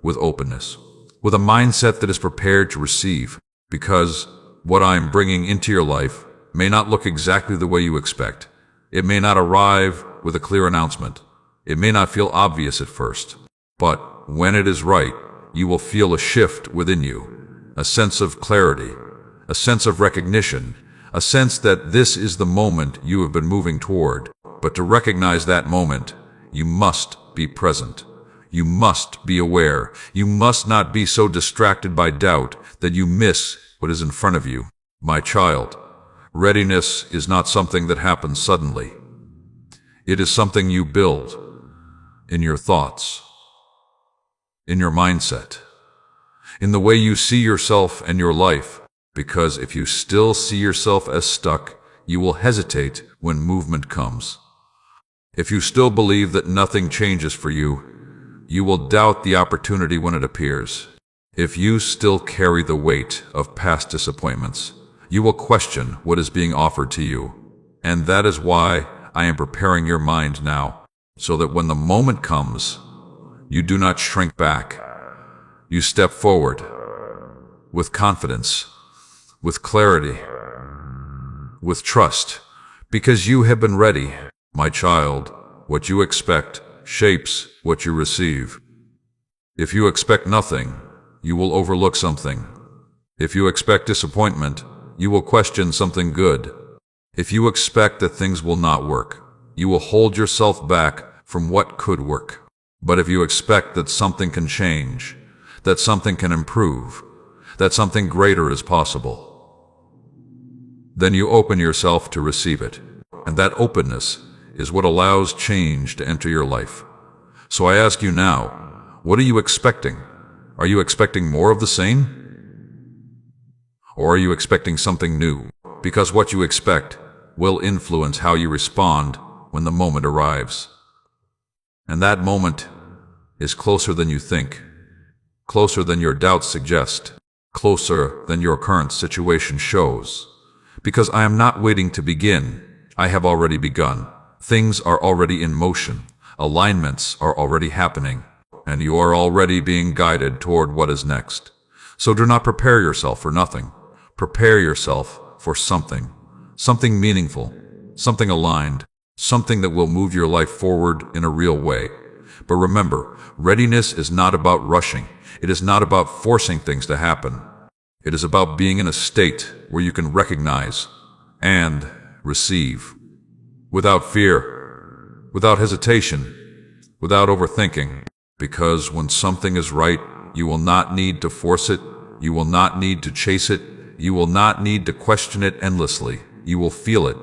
with openness, with a mindset that is prepared to receive, because what I am bringing into your life may not look exactly the way you expect. It may not arrive with a clear announcement. It may not feel obvious at first, but when it is right, you will feel a shift within you, a sense of clarity, a sense of recognition, a sense that this is the moment you have been moving toward. But to recognize that moment, you must be present. You must be aware. You must not be so distracted by doubt that you miss what is in front of you. My child, readiness is not something that happens suddenly. It is something you build in your thoughts, in your mindset, in the way you see yourself and your life. Because if you still see yourself as stuck, you will hesitate when movement comes. If you still believe that nothing changes for you, you will doubt the opportunity when it appears. If you still carry the weight of past disappointments, you will question what is being offered to you. And that is why I am preparing your mind now, so that when the moment comes, you do not shrink back. You step forward with confidence, with clarity, with trust, because you have been ready. My child, what you expect shapes what you receive. If you expect nothing, you will overlook something. If you expect disappointment, you will question something good. If you expect that things will not work, you will hold yourself back from what could work. But if you expect that something can change, that something can improve, that something greater is possible, then you open yourself to receive it. And that openness is what allows change to enter your life. So I ask you now, what are you expecting? Are you expecting more of the same? Or are you expecting something new? Because what you expect will influence how you respond when the moment arrives. And that moment is closer than you think, closer than your doubts suggest, closer than your current situation shows. Because I am not waiting to begin. I have already begun. Things are already in motion. Alignments are already happening. And you are already being guided toward what is next. So do not prepare yourself for nothing. Prepare yourself for something. Something meaningful. Something aligned. Something that will move your life forward in a real way. But remember, readiness is not about rushing. It is not about forcing things to happen. It is about being in a state where you can recognize and receive. Without fear, without hesitation, without overthinking. Because when something is right, you will not need to force it. You will not need to chase it. You will not need to question it endlessly. You will feel it,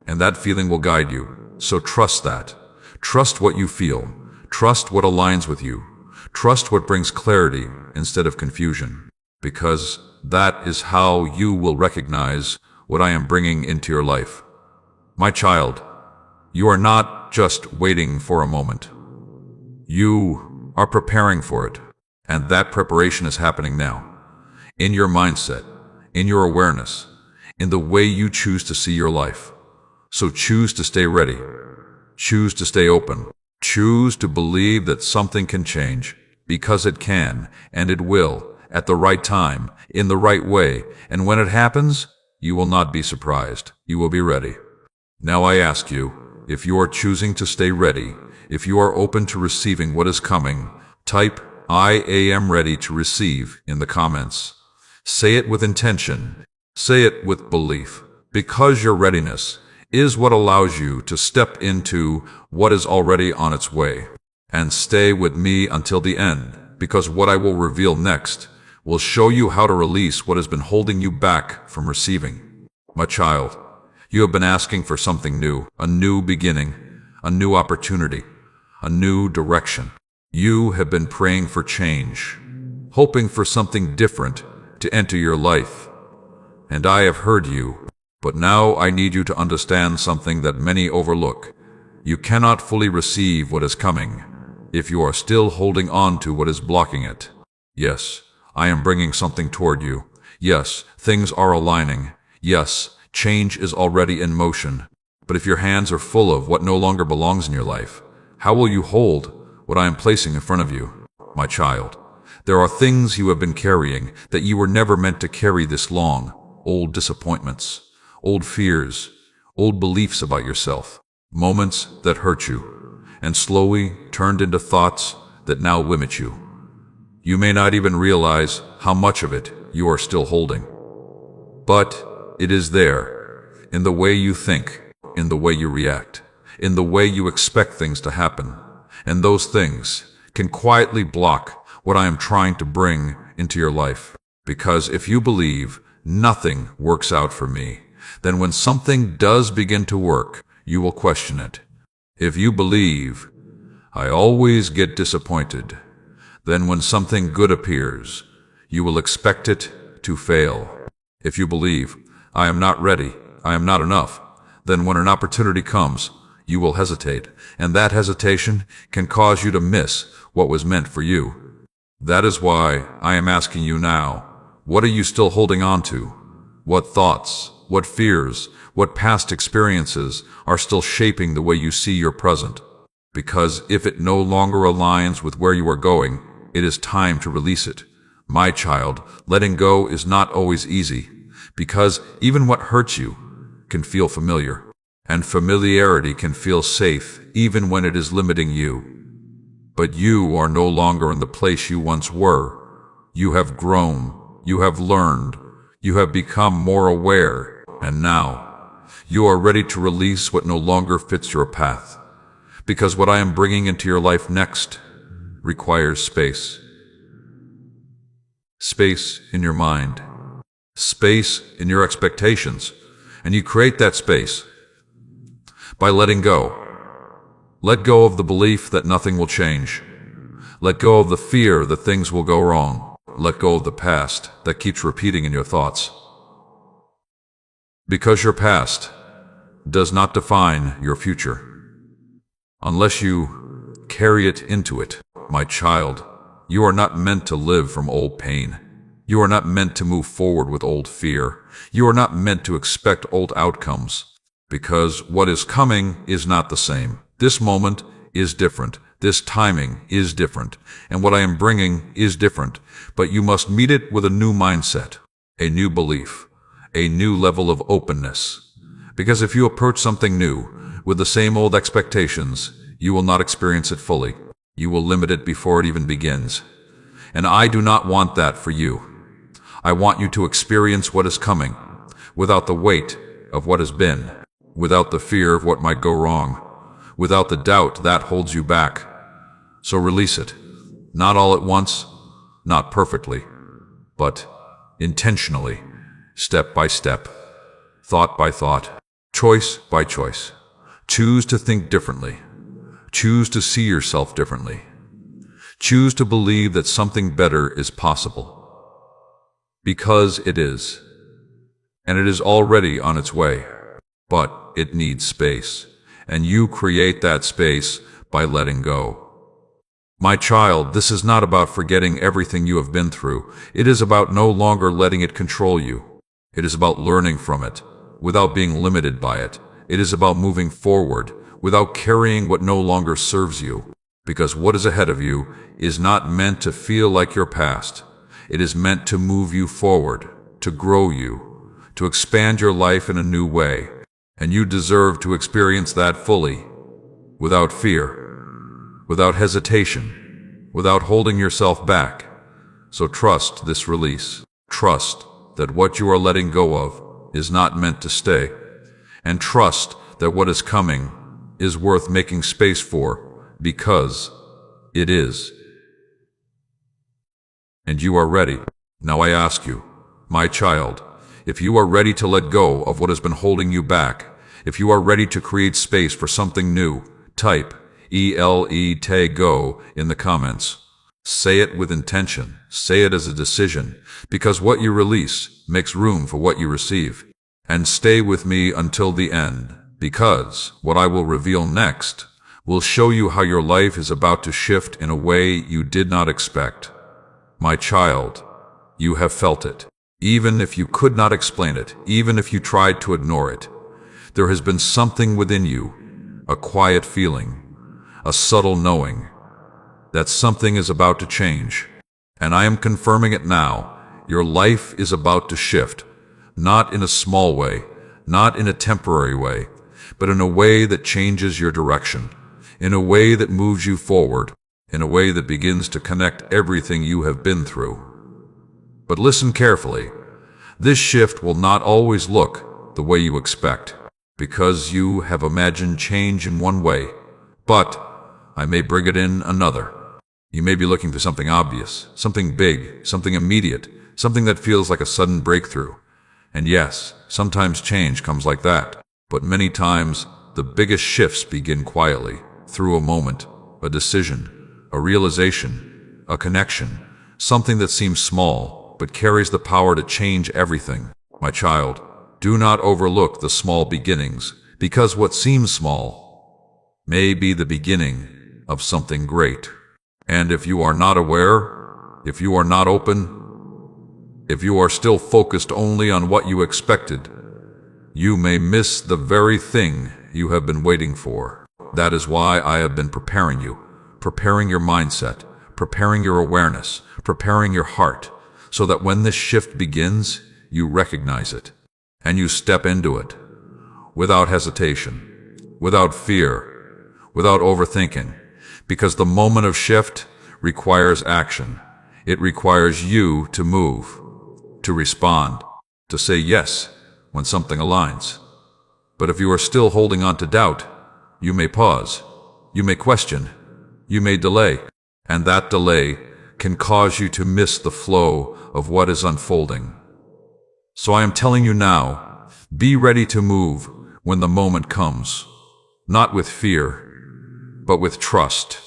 and that feeling will guide you. So trust that. Trust what you feel. Trust what aligns with you. Trust what brings clarity instead of confusion. Because that is how you will recognize what I am bringing into your life. My child, you are not just waiting for a moment. You are preparing for it. And that preparation is happening now. In your mindset, in your awareness, in the way you choose to see your life. So choose to stay ready. Choose to stay open. Choose to believe that something can change, because it can, and it will, at the right time, in the right way, and when it happens, you will not be surprised. You will be ready. Now I ask you, if you are choosing to stay ready, if you are open to receiving what is coming, type I am ready to receive in the comments. Say it with intention. Say it with belief, because your readiness is what allows you to step into what is already on its way. And stay with me until the end, because what I will reveal next will show you how to release what has been holding you back from receiving. My child, you have been asking for something new, a new beginning, a new opportunity, a new direction. You have been praying for change, hoping for something different to enter your life. And I have heard you. But now I need you to understand something that many overlook. You cannot fully receive what is coming if you are still holding on to what is blocking it. Yes, I am bringing something toward you. Yes, things are aligning. Yes, change is already in motion. But if your hands are full of what no longer belongs in your life, how will you hold what I am placing in front of you? My child, there are things you have been carrying that you were never meant to carry this long. Old disappointments, old fears, old beliefs about yourself, moments that hurt you, and slowly turned into thoughts that now limit you. You may not even realize how much of it you are still holding. But it is there, in the way you think, in the way you react, in the way you expect things to happen. And those things can quietly block what I am trying to bring into your life. Because if you believe nothing works out for me, then when something does begin to work, you will question it. If you believe, I always get disappointed, then when something good appears, you will expect it to fail. If you believe, I am not ready, I am not enough, then when an opportunity comes, you will hesitate, and that hesitation can cause you to miss what was meant for you. That is why I am asking you now, what are you still holding on to? What thoughts, what fears, what past experiences are still shaping the way you see your present? Because if it no longer aligns with where you are going, it is time to release it. My child, letting go is not always easy, because even what hurts you can feel familiar, and familiarity can feel safe even when it is limiting you. But you are no longer in the place you once were. You have grown, you have learned, you have become more aware, and now you are ready to release what no longer fits your path. Because what I am bringing into your life next requires space. Space in your mind. Space in your expectations. And you create that space by letting go. Let go of the belief that nothing will change. Let go of the fear that things will go wrong. Let go of the past that keeps repeating in your thoughts. Because your past does not define your future, unless you carry it into it. My child, you are not meant to live from old pain. You are not meant to move forward with old fear. You are not meant to expect old outcomes, because what is coming is not the same. This moment is different. This timing is different. And what I am bringing is different. But you must meet it with a new mindset, a new belief, a new level of openness. Because if you approach something new with the same old expectations, you will not experience it fully. You will limit it before it even begins. And I do not want that for you. I want you to experience what is coming, without the weight of what has been, without the fear of what might go wrong, without the doubt that holds you back. So release it, not all at once, not perfectly, but intentionally, step by step, thought by thought, choice by choice. Choose to think differently. Choose to see yourself differently. Choose to believe that something better is possible. Because it is. And it is already on its way. But it needs space. And you create that space by letting go. My child, this is not about forgetting everything you have been through. It is about no longer letting it control you. It is about learning from it, without being limited by it. It is about moving forward, without carrying what no longer serves you. Because what is ahead of you is not meant to feel like your past. It is meant to move you forward, to grow you, to expand your life in a new way. And you deserve to experience that fully, without fear, without hesitation, without holding yourself back. So trust this release. Trust that what you are letting go of is not meant to stay. And trust that what is coming is worth making space for, because it is. And you are ready. Now I ask you, my child, if you are ready to let go of what has been holding you back, if you are ready to create space for something new, type ELE-TE-GO in the comments. Say it with intention. Say it as a decision, because what you release makes room for what you receive. And stay with me until the end, because what I will reveal next will show you how your life is about to shift in a way you did not expect. My child, you have felt it. Even if you could not explain it, even if you tried to ignore it, there has been something within you, a quiet feeling, a subtle knowing, that something is about to change. And I am confirming it now. Your life is about to shift, not in a small way, not in a temporary way, but in a way that changes your direction, in a way that moves you forward, in a way that begins to connect everything you have been through. But listen carefully. This shift will not always look the way you expect, because you have imagined change in one way, but I may bring it in another. You may be looking for something obvious, something big, something immediate, something that feels like a sudden breakthrough. And yes, sometimes change comes like that, but many times the biggest shifts begin quietly, through a moment, a decision, a realization, a connection, something that seems small, but carries the power to change everything. My child, do not overlook the small beginnings, because what seems small may be the beginning of something great. And if you are not aware, if you are not open, if you are still focused only on what you expected, you may miss the very thing you have been waiting for. That is why I have been preparing you, preparing your mindset, preparing your awareness, preparing your heart, so that when this shift begins, you recognize it, and you step into it, without hesitation, without fear, without overthinking, because the moment of shift requires action. It requires you to move, to respond, to say yes when something aligns. But if you are still holding on to doubt, you may pause, you may question, you may delay, and that delay can cause you to miss the flow of what is unfolding. So I am telling you now, be ready to move when the moment comes, not with fear, but with trust,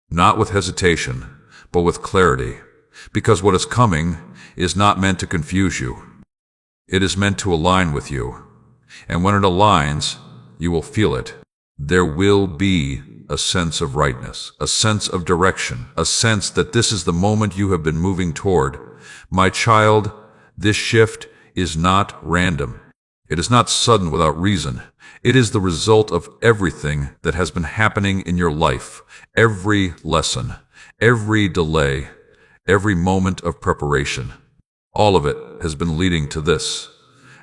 not with hesitation, but with clarity, because what is coming is not meant to confuse you. It is meant to align with you, and when it aligns, you will feel it. There will be a sense of rightness, a sense of direction, a sense that this is the moment you have been moving toward, My child, this shift is not random. It is not sudden without reason. It is the result of everything that has been happening in your life, every lesson, every delay, every moment of preparation. All of it has been leading to this.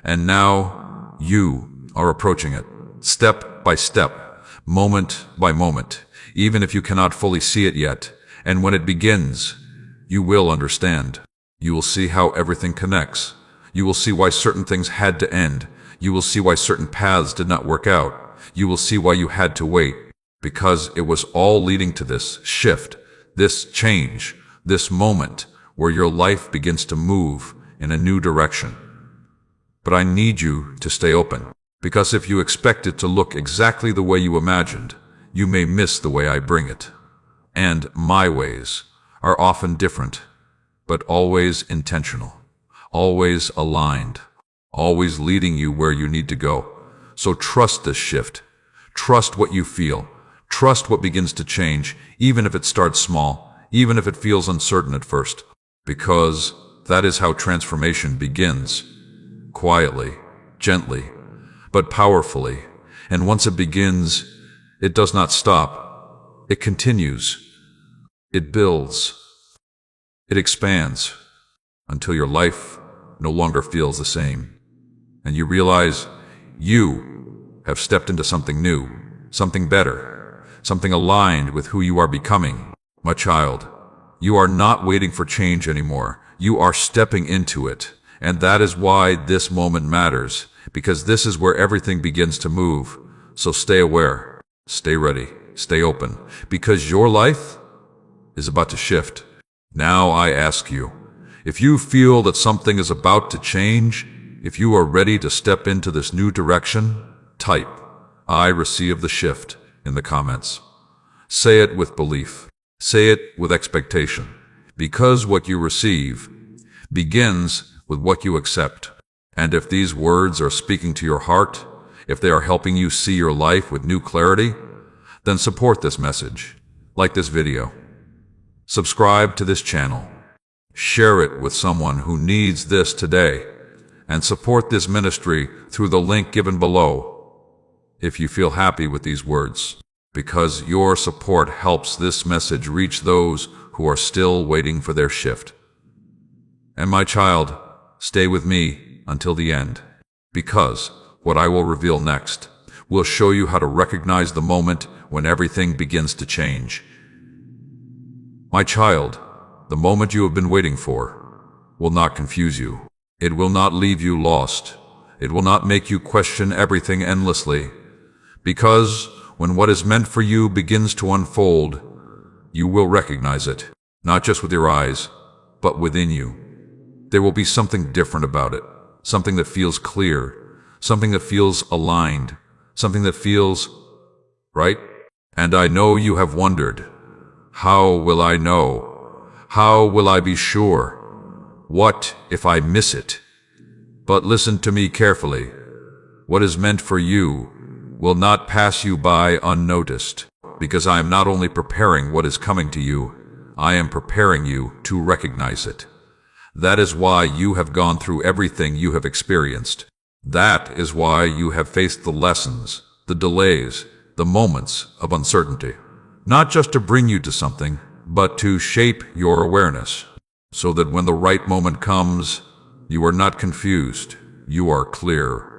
And now you are approaching it, step by step, moment by moment, even if you cannot fully see it yet. And when it begins, you will understand. You will see how everything connects. You will see why certain things had to end. You will see why certain paths did not work out. You will see why you had to wait, because it was all leading to this shift, this change, this moment where your life begins to move in a new direction. But I need you to stay open, because if you expect it to look exactly the way you imagined, you may miss the way I bring it. And my ways are often different, but always intentional, always aligned, always leading you where you need to go. So trust this shift. Trust what you feel. Trust what begins to change, even if it starts small, even if it feels uncertain at first, because that is how transformation begins. Quietly, gently, but powerfully. And once it begins, it does not stop. It continues. It builds. It expands until your life no longer feels the same. And you realize you have stepped into something new, something better, something aligned with who you are becoming. My child, you are not waiting for change anymore. You are stepping into it. And that is why this moment matters, because this is where everything begins to move. So stay aware, stay ready, stay open, because your life is about to shift. Now I ask you, if you feel that something is about to change, if you are ready to step into this new direction, type, "I receive the shift" in the comments. Say it with belief. Say it with expectation, because what you receive begins with what you accept. And if these words are speaking to your heart, if they are helping you see your life with new clarity, then support this message. Like this video. Subscribe to this channel. Share it with someone who needs this today. And support this ministry through the link given below if you feel happy with these words, because your support helps this message reach those who are still waiting for their shift. And my child, stay with me until the end, because what I will reveal next will show you how to recognize the moment when everything begins to change. My child, the moment you have been waiting for will not confuse you. It will not leave you lost. It will not make you question everything endlessly. Because when what is meant for you begins to unfold, you will recognize it, not just with your eyes, but within you. There will be something different about it, something that feels clear, something that feels aligned, something that feels right. And I know you have wondered, how will I know? How will I be sure? What if I miss it? But listen to me carefully. What is meant for you will not pass you by unnoticed, because I am not only preparing what is coming to you, I am preparing you to recognize it. That is why you have gone through everything you have experienced. That is why you have faced the lessons, the delays, the moments of uncertainty. Not just to bring you to something, but to shape your awareness, so that when the right moment comes, you are not confused, you are clear.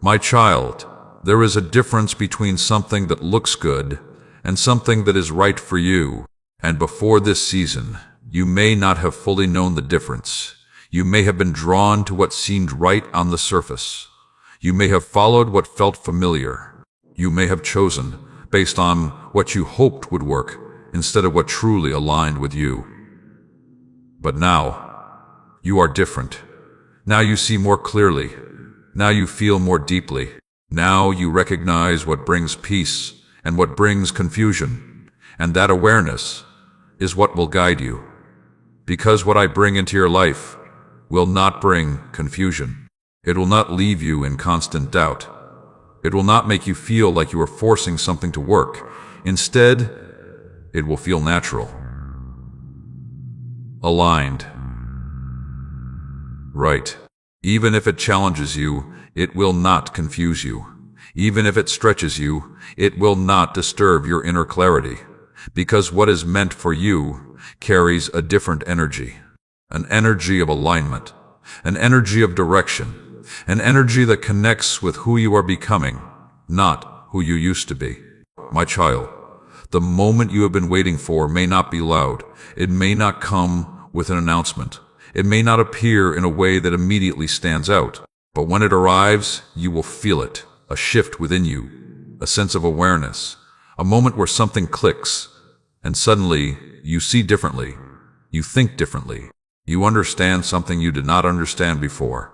My child, there is a difference between something that looks good and something that is right for you. And before this season, you may not have fully known the difference. You may have been drawn to what seemed right on the surface. You may have followed what felt familiar. You may have chosen based on what you hoped would work instead of what truly aligned with you. But now, you are different. Now you see more clearly. Now you feel more deeply. Now you recognize what brings peace and what brings confusion. And that awareness is what will guide you. Because what I bring into your life will not bring confusion. It will not leave you in constant doubt. It will not make you feel like you are forcing something to work. Instead, it will feel natural, aligned, Right. Even if it challenges you, it will not confuse you. Even if it stretches you, it will not disturb your inner clarity. Because what is meant for you carries a different energy. An energy of alignment. An energy of direction. An energy that connects with who you are becoming, not who you used to be. My child, the moment you have been waiting for may not be loud. It may not come with an announcement. It may not appear in a way that immediately stands out. But when it arrives, you will feel it. A shift within you. A sense of awareness. A moment where something clicks. And suddenly, you see differently. You think differently. You understand something you did not understand before.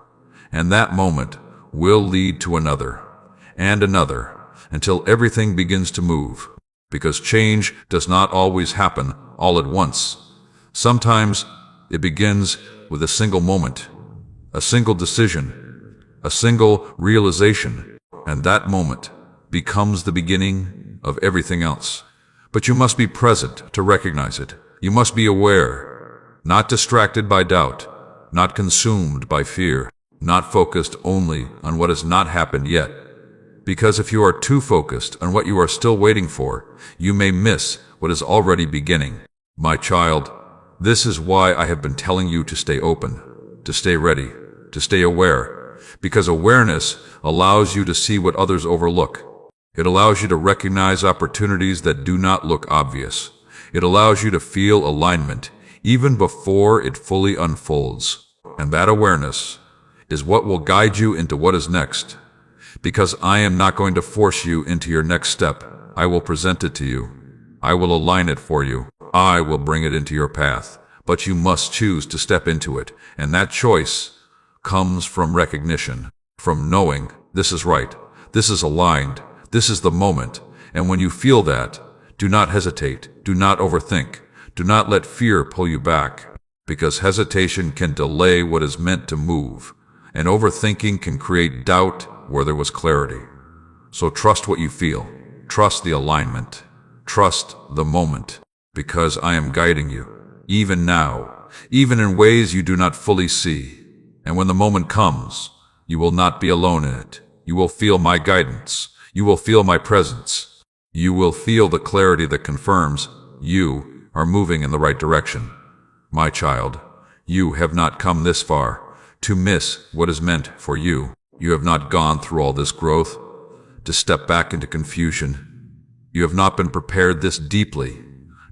And that moment will lead to another. And another. Until everything begins to move. Because change does not always happen all at once. Sometimes it begins with a single moment, a single decision, a single realization, and that moment becomes the beginning of everything else. But you must be present to recognize it. You must be aware, not distracted by doubt, not consumed by fear, not focused only on what has not happened yet. Because if you are too focused on what you are still waiting for, you may miss what is already beginning. My child, this is why I have been telling you to stay open, to stay ready, to stay aware. Because awareness allows you to see what others overlook. It allows you to recognize opportunities that do not look obvious. It allows you to feel alignment even before it fully unfolds. And that awareness is what will guide you into what is next. Because I am not going to force you into your next step. I will present it to you. I will align it for you. I will bring it into your path. But you must choose to step into it. And that choice comes from recognition, from knowing this is right, this is aligned, this is the moment. And when you feel that, do not hesitate, do not overthink, do not let fear pull you back. Because hesitation can delay what is meant to move. And overthinking can create doubt where there was clarity. So trust what you feel. Trust the alignment. Trust the moment. Because I am guiding you, even now, even in ways you do not fully see. And when the moment comes, you will not be alone in it. You will feel my guidance. You will feel my presence. You will feel the clarity that confirms you are moving in the right direction. My child, you have not come this far to miss what is meant for you. You have not gone through all this growth to step back into confusion. You have not been prepared this deeply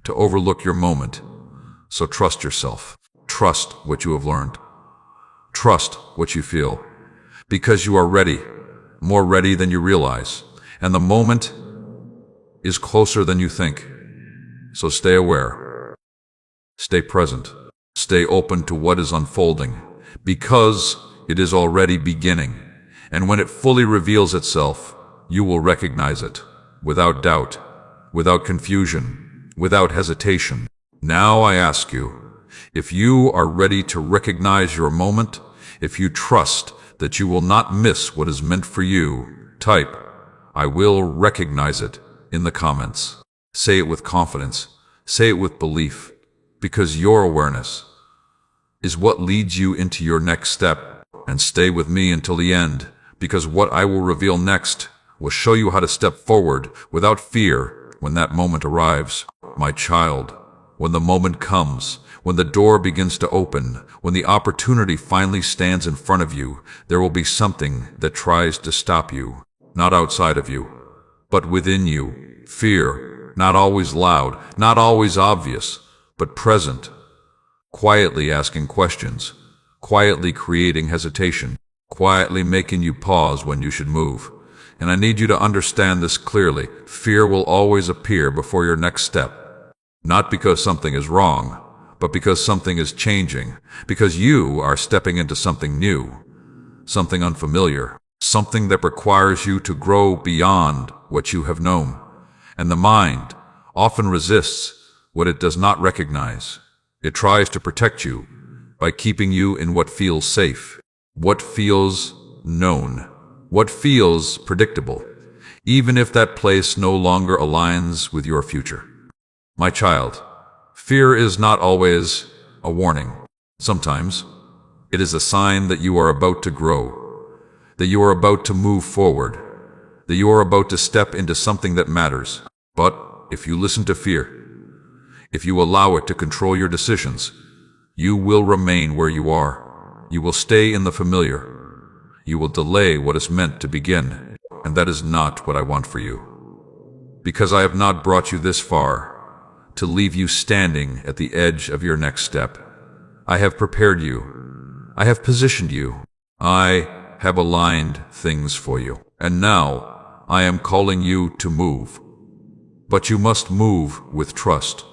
to overlook your moment. So trust yourself. Trust what you have learned. Trust what you feel. Because you are ready, more ready than you realize. And the moment is closer than you think. So stay aware. Stay present. Stay open to what is unfolding. Because it is already beginning. And when it fully reveals itself, you will recognize it, without doubt, without confusion, without hesitation. Now I ask you, if you are ready to recognize your moment, if you trust that you will not miss what is meant for you, type, I will recognize it in the comments. Say it with confidence. Say it with belief, because your awareness is what leads you into your next step. And stay with me until the end. Because what I will reveal next will show you how to step forward without fear when that moment arrives. My child, when the moment comes, when the door begins to open, when the opportunity finally stands in front of you, there will be something that tries to stop you, not outside of you, but within you. Fear, not always loud, not always obvious, but present, quietly asking questions, quietly creating hesitation, quietly making you pause when you should move. And I need you to understand this clearly. Fear will always appear before your next step. Not because something is wrong, but because something is changing. Because you are stepping into something new, something unfamiliar, something that requires you to grow beyond what you have known. And the mind often resists what it does not recognize. It tries to protect you by keeping you in what feels safe. What feels known, what feels predictable, even if that place no longer aligns with your future. My child, fear is not always a warning. Sometimes It is a sign that you are about to grow, that you are about to move forward, that you are about to step into something that matters. But if you listen to fear, if you allow it to control your decisions, you will remain where you are. You will stay in the familiar. You will delay what is meant to begin, and that is not what I want for you. Because I have not brought you this far to leave you standing at the edge of your next step. I have prepared you. I have positioned you. I have aligned things for you. And now I am calling you to move. But you must move with trust,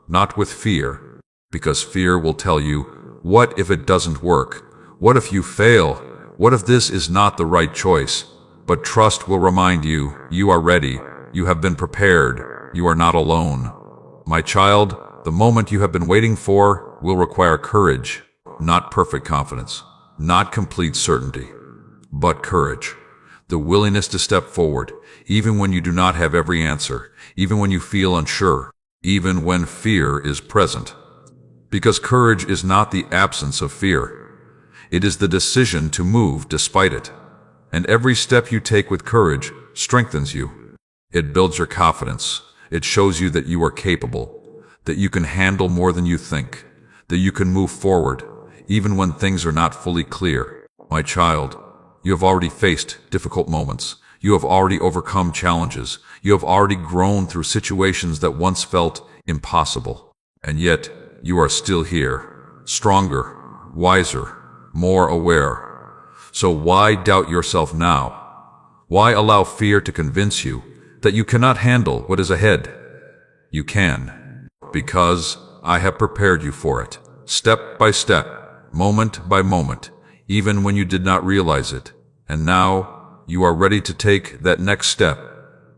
not with fear, because fear will tell you, what if it doesn't work? What if you fail? What if this is not the right choice? But trust will remind you, you are ready. You have been prepared. You are not alone. My child, the moment you have been waiting for will require courage, not perfect confidence, not complete certainty, but courage. The willingness to step forward, even when you do not have every answer, even when you feel unsure, even when fear is present. Because courage is not the absence of fear. It is the decision to move despite it. And every step you take with courage strengthens you. It builds your confidence. It shows you that you are capable, that you can handle more than you think, that you can move forward, even when things are not fully clear. My child, you have already faced difficult moments. You have already overcome challenges. You have already grown through situations that once felt impossible. And yet, you are still here, stronger, wiser, more aware. So why doubt yourself now? Why allow fear to convince you that you cannot handle what is ahead? You can, because I have prepared you for it, step by step, moment by moment, even when you did not realize it. And now you are ready to take that next step,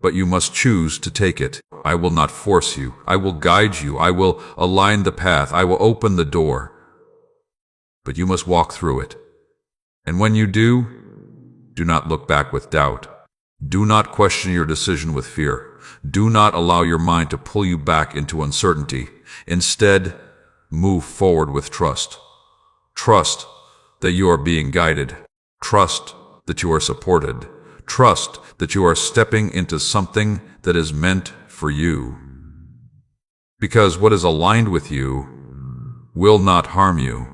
but you must choose to take it. I will not force you. I will guide you. I will align the path. I will open the door. But you must walk through it. And when you do not look back with doubt. Do not question your decision with fear. Do not allow your mind to pull you back into uncertainty. Instead, move forward with trust. Trust that you are being guided. Trust that you are supported. Trust that you are stepping into something that is meant for you. Because what is aligned with you will not harm you.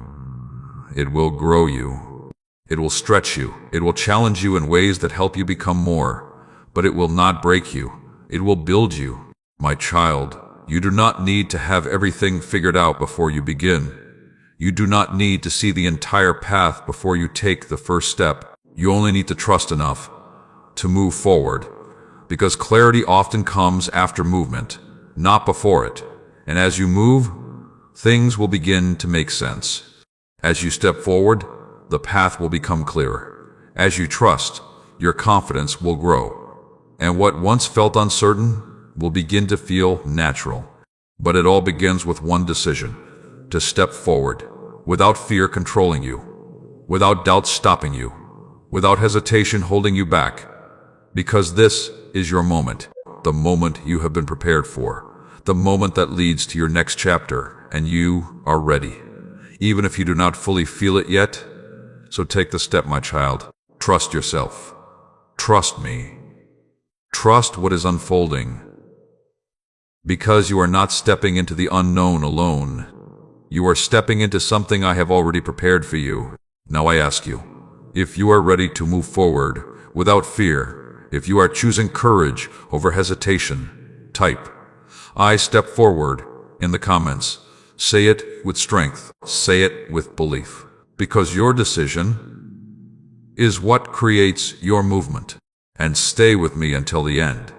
It will grow you. It will stretch you. It will challenge you in ways that help you become more. But it will not break you. It will build you. My child, you do not need to have everything figured out before you begin. You do not need to see the entire path before you take the first step. You only need to trust enough to move forward. Because clarity often comes after movement, not before it. And as you move, things will begin to make sense. As you step forward, the path will become clearer. As you trust, your confidence will grow. And what once felt uncertain will begin to feel natural. But it all begins with one decision: to step forward, without fear controlling you, without doubt stopping you, without hesitation holding you back. Because this is your moment, the moment you have been prepared for, the moment that leads to your next chapter, and you are ready. Even if you do not fully feel it yet, so take the step, my child. Trust yourself. Trust me. Trust what is unfolding. Because you are not stepping into the unknown alone. You are stepping into something I have already prepared for you. Now I ask you, if you are ready to move forward without fear, if you are choosing courage over hesitation, type, "I step forward," in the comments. Say it with strength. Say it with belief. Because your decision is what creates your movement. And stay with me until the end.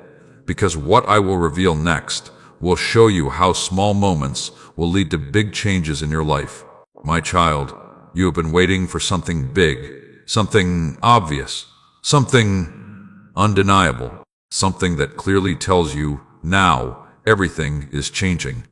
Because what I will reveal next will show you how small moments will lead to big changes in your life. My child, you have been waiting for something big, something obvious, something undeniable, something that clearly tells you now everything is changing.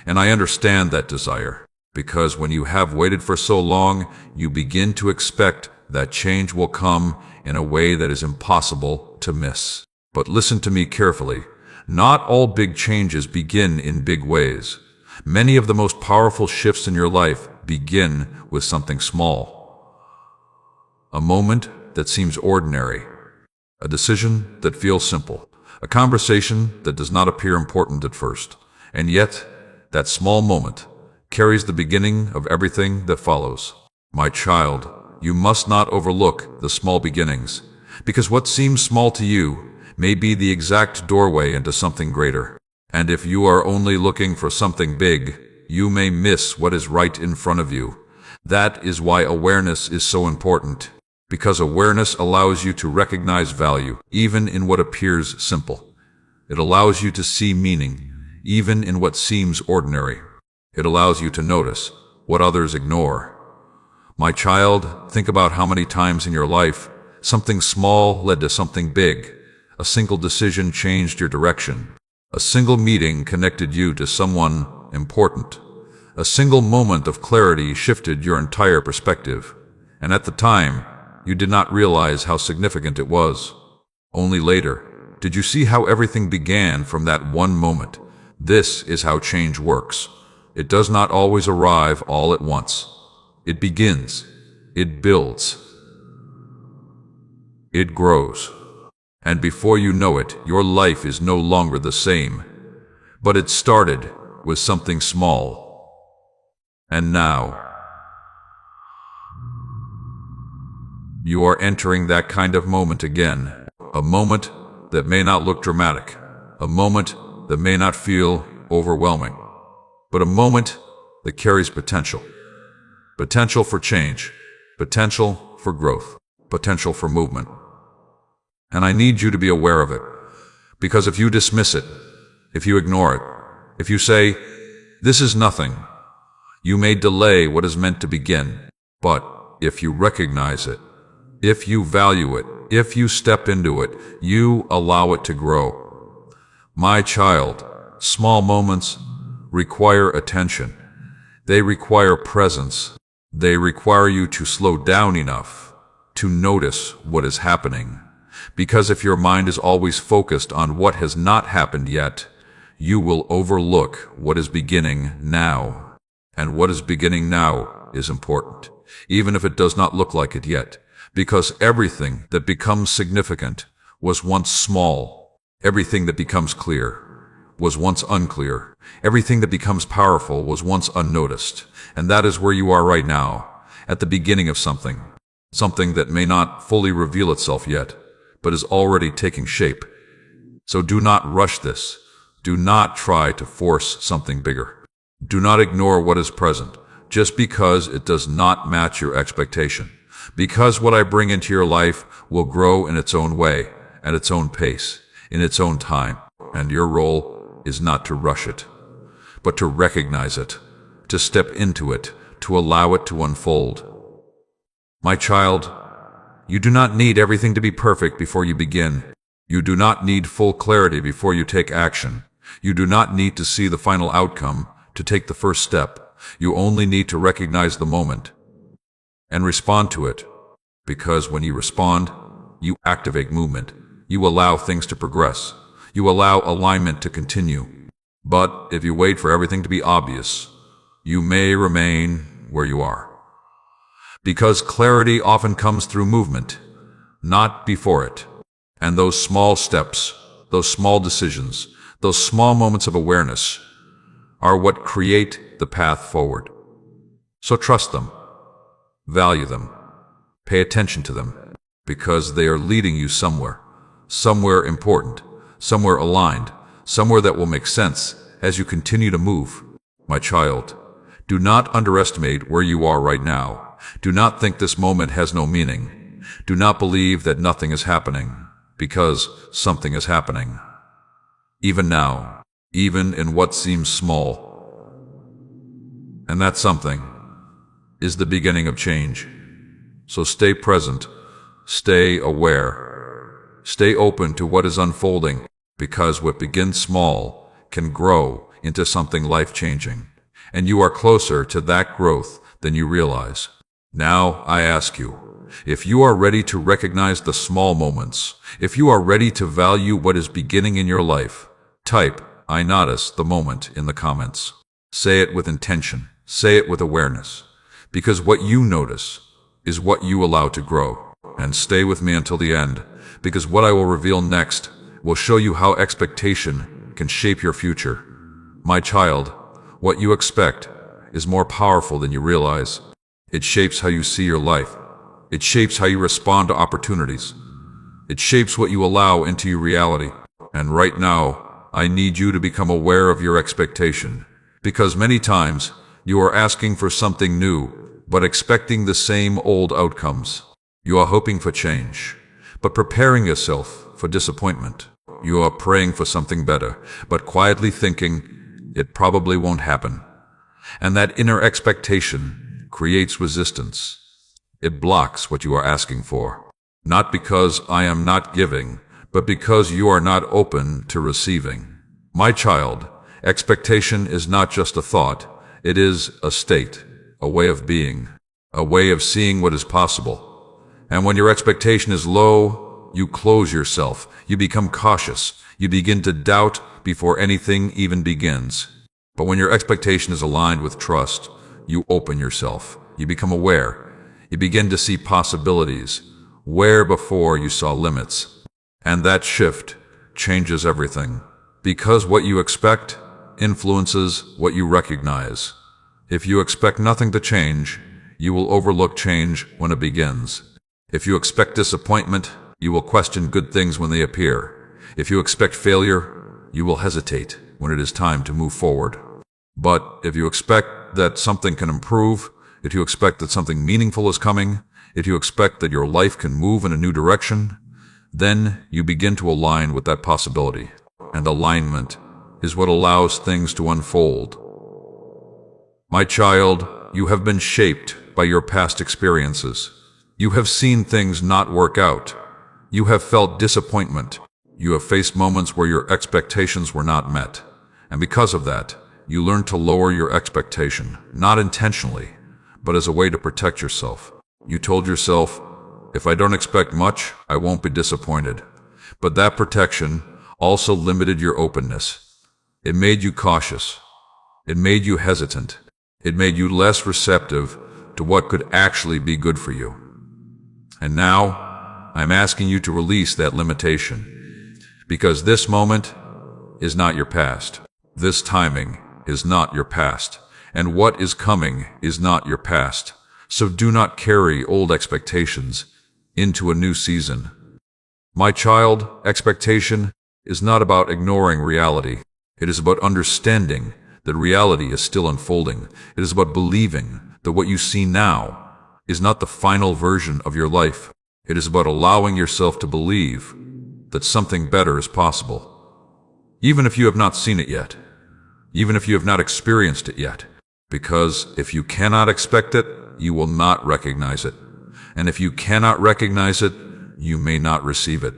And I understand that desire, because when you have waited for so long, you begin to expect that change will come in a way that is impossible to miss. But listen to me carefully. Not all big changes begin in big ways. Many of the most powerful shifts in your life begin with something small. A moment that seems ordinary. A decision that feels simple. A conversation that does not appear important at first. And yet, that small moment carries the beginning of everything that follows. My child, you must not overlook the small beginnings, because what seems small to you may be the exact doorway into something greater. And if you are only looking for something big, you may miss what is right in front of you. That is why awareness is so important, because awareness allows you to recognize value, even in what appears simple. It allows you to see meaning, even in what seems ordinary. It allows you to notice what others ignore. My child, think about how many times in your life something small led to something big. A single decision changed your direction. A single meeting connected you to someone important. A single moment of clarity shifted your entire perspective. And at the time, you did not realize how significant it was. Only later did you see how everything began from that one moment. This is how change works. It does not always arrive all at once. It begins. It builds. It grows. And before you know it, your life is no longer the same. But it started with something small. And now, you are entering that kind of moment again. A moment that may not look dramatic. A moment that may not feel overwhelming. But a moment that carries potential. Potential for change. Potential for growth. Potential for movement. And I need you to be aware of it. Because if you dismiss it, if you ignore it, if you say, "This is nothing," you may delay what is meant to begin. But if you recognize it, if you value it, if you step into it, you allow it to grow. My child, small moments require attention. They require presence. They require you to slow down enough to notice what is happening. Because if your mind is always focused on what has not happened yet, you will overlook what is beginning now. And what is beginning now is important, even if it does not look like it yet. Because everything that becomes significant was once small. Everything that becomes clear was once unclear. Everything that becomes powerful was once unnoticed. And that is where you are right now, at the beginning of something. Something that may not fully reveal itself yet, but is already taking shape. So do not rush this. Do not try to force something bigger. Do not ignore what is present, just because it does not match your expectation. Because what I bring into your life will grow in its own way, at its own pace, in its own time. And your role is not to rush it, but to recognize it, to step into it, to allow it to unfold. My child, you do not need everything to be perfect before you begin. You do not need full clarity before you take action. You do not need to see the final outcome to take the first step. You only need to recognize the moment and respond to it. Because when you respond, you activate movement. You allow things to progress. You allow alignment to continue. But if you wait for everything to be obvious, you may remain where you are. Because clarity often comes through movement, not before it. And those small steps, those small decisions, those small moments of awareness are what create the path forward. So trust them, value them, pay attention to them, because they are leading you somewhere, somewhere important, somewhere aligned, somewhere that will make sense as you continue to move. My child, do not underestimate where you are right now. Do not think this moment has no meaning. Do not believe that nothing is happening, because something is happening. Even now, even in what seems small. And that something is the beginning of change. So stay present, stay aware, stay open to what is unfolding, because what begins small can grow into something life-changing. And you are closer to that growth than you realize. Now I ask you, if you are ready to recognize the small moments, if you are ready to value what is beginning in your life, type "I notice the moment" in the comments. Say it with intention. Say it with awareness. Because what you notice is what you allow to grow. And stay with me until the end, because what I will reveal next will show you how expectation can shape your future. My child, what you expect is more powerful than you realize. It shapes how you see your life. It shapes how you respond to opportunities. It shapes what you allow into your reality. And right now, I need you to become aware of your expectation. Because many times, you are asking for something new, but expecting the same old outcomes. You are hoping for change, but preparing yourself for disappointment. You are praying for something better, but quietly thinking it probably won't happen. And that inner expectation creates resistance. It blocks what you are asking for. Not because I am not giving, but because you are not open to receiving. My child, expectation is not just a thought, it is a state, a way of being, a way of seeing what is possible. And when your expectation is low, you close yourself, you become cautious, you begin to doubt before anything even begins. But when your expectation is aligned with trust, you open yourself, you become aware, you begin to see possibilities, where before you saw limits. And that shift changes everything, because what you expect influences what you recognize. If you expect nothing to change, you will overlook change when it begins. If you expect disappointment, you will question good things when they appear. If you expect failure, you will hesitate when it is time to move forward. But if you expect that something can improve, if you expect that something meaningful is coming, if you expect that your life can move in a new direction, then you begin to align with that possibility. And alignment is what allows things to unfold. My child, you have been shaped by your past experiences. You have seen things not work out. You have felt disappointment. You have faced moments where your expectations were not met. And because of that, you learned to lower your expectation, not intentionally, but as a way to protect yourself. You told yourself, if I don't expect much, I won't be disappointed. But that protection also limited your openness. It made you cautious. It made you hesitant. It made you less receptive to what could actually be good for you. And now, I'm asking you to release that limitation, because this moment is not your past. This timing is not your past, and what is coming is not your past. So do not carry old expectations into a new season. My child, expectation is not about ignoring reality. It is about understanding that reality is still unfolding. It is about believing that what you see now is not the final version of your life. It is about allowing yourself to believe that something better is possible. Even if you have not seen it yet. Even if you have not experienced it yet. Because if you cannot expect it, you will not recognize it. And if you cannot recognize it, you may not receive it.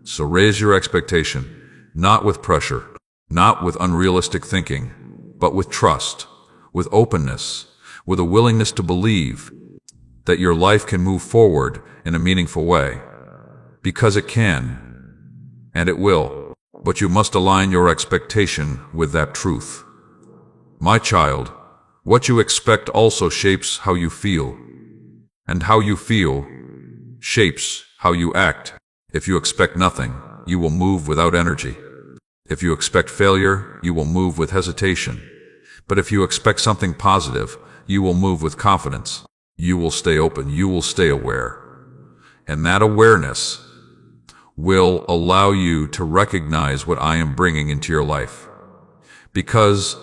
So raise your expectation, not with pressure, not with unrealistic thinking, but with trust, with openness, with a willingness to believe that your life can move forward in a meaningful way. Because it can, and it will, but you must align your expectation with that truth. My child, what you expect also shapes how you feel, and how you feel shapes how you act. If you expect nothing, you will move without energy. If you expect failure, you will move with hesitation. But if you expect something positive, you will move with confidence. You will stay open, you will stay aware. And that awareness will allow you to recognize what I am bringing into your life. Because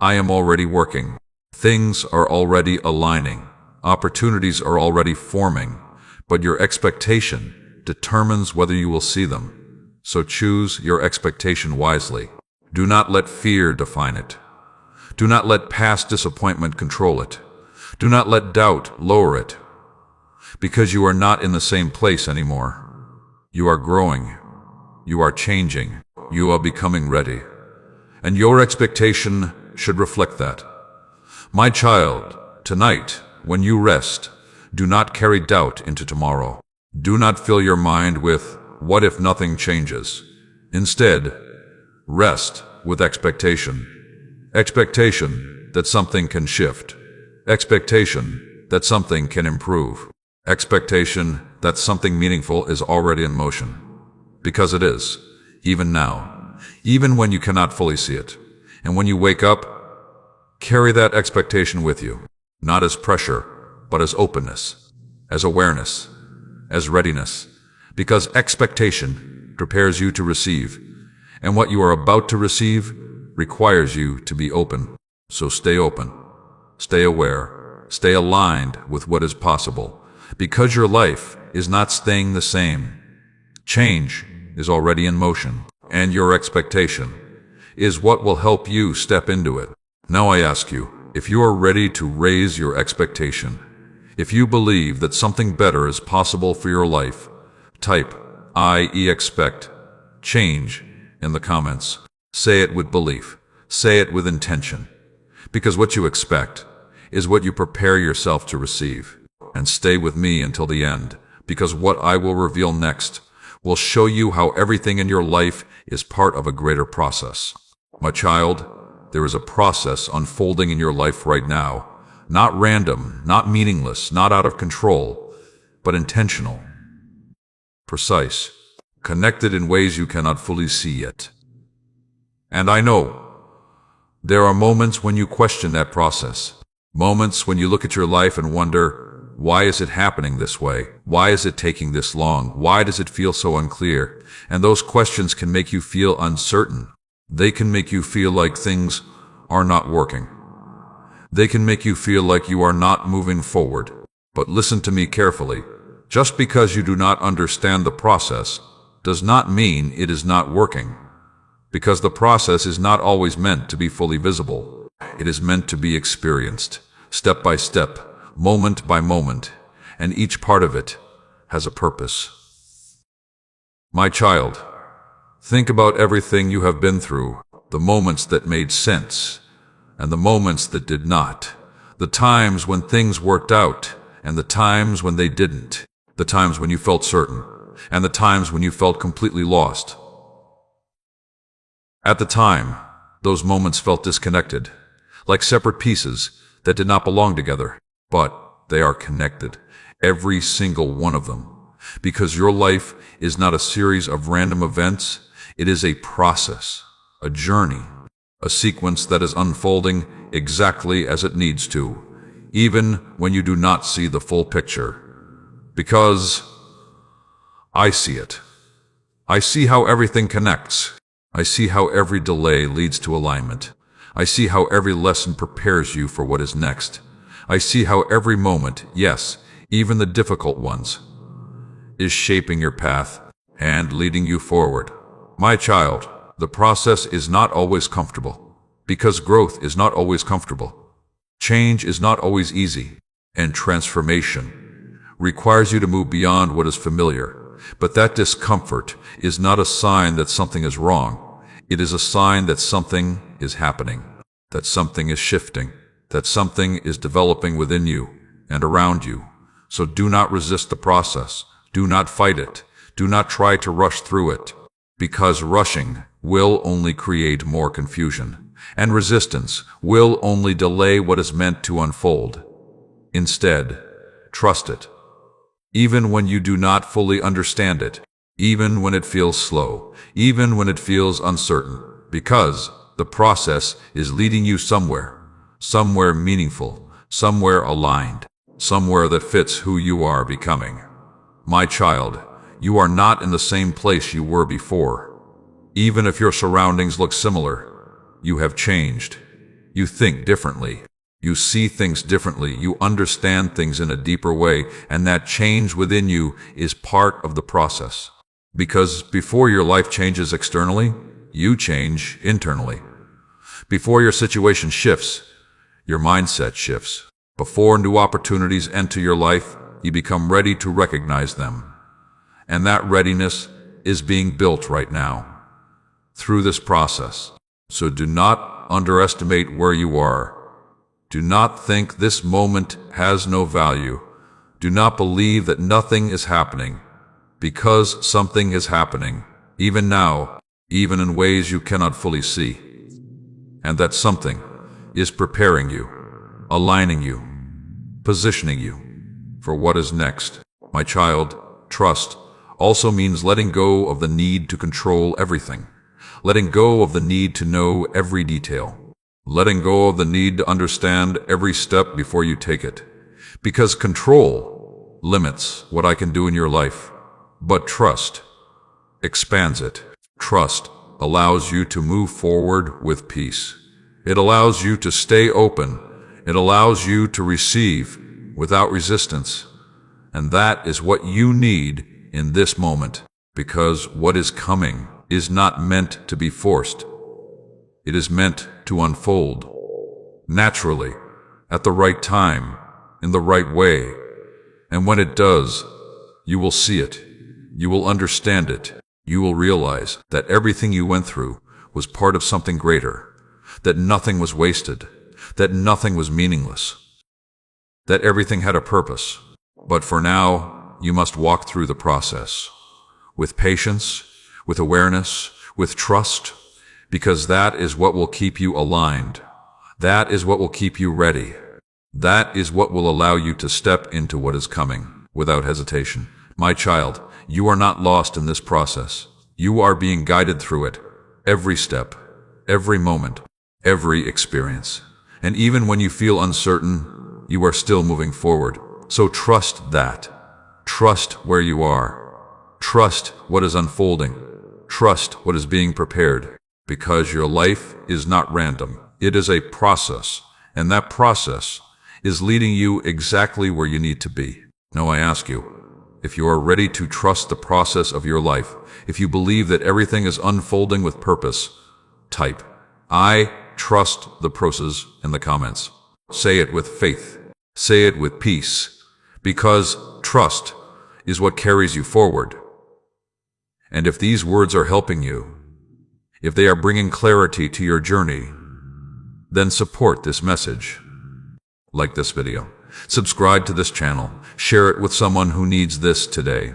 I am already working. Things are already aligning. Opportunities are already forming. But your expectation determines whether you will see them. So choose your expectation wisely. Do not let fear define it. Do not let past disappointment control it. Do not let doubt lower it. Because you are not in the same place anymore. You are growing. You are changing. You are becoming ready. And your expectation should reflect that. My child, tonight, when you rest, do not carry doubt into tomorrow. Do not fill your mind with, what if nothing changes? Instead, rest with expectation. Expectation that something can shift. Expectation that something can improve. Expectation that something meaningful is already in motion. Because it is, even now, even when you cannot fully see it. And when you wake up, carry that expectation with you, not as pressure, but as openness, as awareness, as readiness. Because expectation prepares you to receive, and what you are about to receive requires you to be open. So stay open, stay aware, stay aligned with what is possible, because your life is not staying the same. Change is already in motion, and your expectation is what will help you step into it. Now I ask you, if you are ready to raise your expectation, if you believe that something better is possible for your life, type I expect change in the comments. Say it with belief. Say it with intention. Because what you expect is what you prepare yourself to receive. And stay with me until the end, because what I will reveal next will show you how everything in your life is part of a greater process. My child, there is a process unfolding in your life right now. Not random, not meaningless, not out of control, but intentional, precise, connected in ways you cannot fully see yet. And I know there are moments when you question that process. Moments when you look at your life and wonder, why is it happening this way? Why is it taking this long? Why does it feel so unclear? And those questions can make you feel uncertain. They can make you feel like things are not working. They can make you feel like you are not moving forward. But listen to me carefully. Just because you do not understand the process does not mean it is not working. Because the process is not always meant to be fully visible. It is meant to be experienced, step by step, moment by moment, and each part of it has a purpose. My child, think about everything you have been through, the moments that made sense, and the moments that did not, the times when things worked out, and the times when they didn't, the times when you felt certain, and the times when you felt completely lost. At the time, those moments felt disconnected, like separate pieces that did not belong together. But they are connected, every single one of them, because your life is not a series of random events. It is a process, a journey, a sequence that is unfolding exactly as it needs to, even when you do not see the full picture. Because I see it. I see how everything connects. I see how every delay leads to alignment. I see how every lesson prepares you for what is next. I see how every moment, yes, even the difficult ones, is shaping your path and leading you forward. My child, the process is not always comfortable, because growth is not always comfortable. Change is not always easy, and transformation requires you to move beyond what is familiar. But that discomfort is not a sign that something is wrong. It is a sign that something is happening, that something is shifting, that something is developing within you and around you. So do not resist the process. Do not fight it. Do not try to rush through it, because rushing will only create more confusion, and resistance will only delay what is meant to unfold. Instead, trust it. Even when you do not fully understand it, even when it feels slow, even when it feels uncertain, because the process is leading you somewhere meaningful, somewhere aligned, somewhere that fits who you are becoming. My child, you are not in the same place you were before. Even if your surroundings look similar, you have changed. You think differently. You see things differently. You understand things in a deeper way, and that change within you is part of the process. Because before your life changes externally, you change internally. Before your situation shifts, your mindset shifts. Before new opportunities enter your life, you become ready to recognize them. And that readiness is being built right now, through this process. So do not underestimate where you are. Do not think this moment has no value. Do not believe that nothing is happening, because something is happening, even now, even in ways you cannot fully see. And that something is preparing you, aligning you, positioning you for what is next. My child, trust also means letting go of the need to control everything, letting go of the need to know every detail, letting go of the need to understand every step before you take it. Because control limits what I can do in your life, but trust expands it. Trust allows you to move forward with peace. It allows you to stay open. It allows you to receive without resistance. And that is what you need in this moment, because what is coming is not meant to be forced. It is meant to unfold naturally, at the right time, in the right way. And when it does, you will see it. You will understand it. You will realize that everything you went through was part of something greater, that nothing was wasted, that nothing was meaningless, that everything had a purpose. But for now, you must walk through the process with patience, with awareness, with trust, because that is what will keep you aligned. That is what will keep you ready. That is what will allow you to step into what is coming without hesitation. My child, you are not lost in this process. You are being guided through it, every step, every moment, every experience. And even when you feel uncertain, you are still moving forward. So trust that. Trust where you are. Trust what is unfolding. Trust what is being prepared. Because your life is not random. It is a process. And that process is leading you exactly where you need to be. Now I ask you, if you are ready to trust the process of your life, if you believe that everything is unfolding with purpose, type, I trust the process in the comments. Say it with faith. Say it with peace. Because trust is what carries you forward. And if these words are helping you, if they are bringing clarity to your journey, then support this message. Like this video. Subscribe to this channel. Share it with someone who needs this today.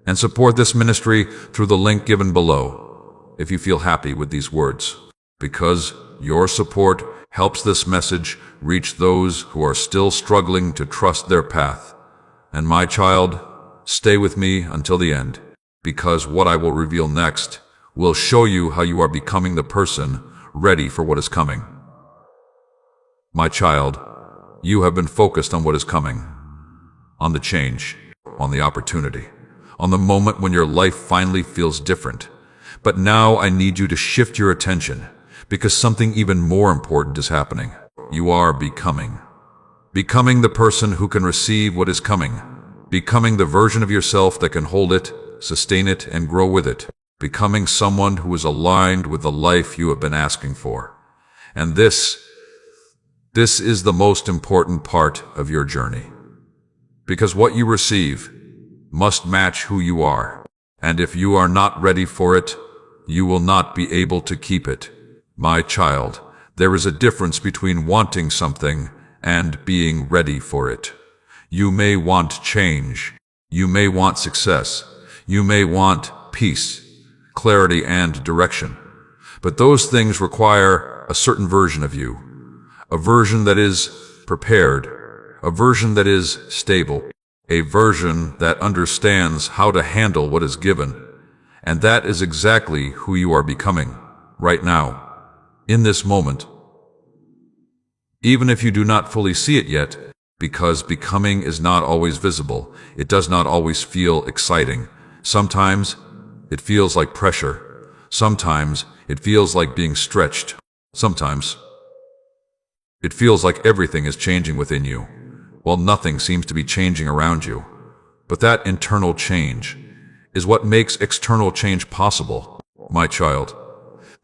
And support this ministry through the link given below if you feel happy with these words. Because your support helps this message reach those who are still struggling to trust their path. And my child, stay with me until the end, because what I will reveal next will show you how you are becoming the person ready for what is coming. My child, you have been focused on what is coming, on the change, on the opportunity, on the moment when your life finally feels different. But now I need you to shift your attention, because something even more important is happening. You are becoming the person who can receive what is coming, becoming the version of yourself that can hold it, sustain it, and grow with it, becoming someone who is aligned with the life you have been asking for. And this is the most important part of your journey. Because what you receive must match who you are. And if you are not ready for it, you will not be able to keep it. My child, there is a difference between wanting something and being ready for it. You may want change. You may want success. You may want peace, clarity, and direction. But those things require a certain version of you. A version that is prepared, a version that is stable, a version that understands how to handle what is given. And that is exactly who you are becoming right now, in this moment. Even if you do not fully see it yet, because becoming is not always visible, it does not always feel exciting. Sometimes it feels like pressure. Sometimes it feels like being stretched. Sometimes it feels like everything is changing within you, while nothing seems to be changing around you. But that internal change is what makes external change possible. My child,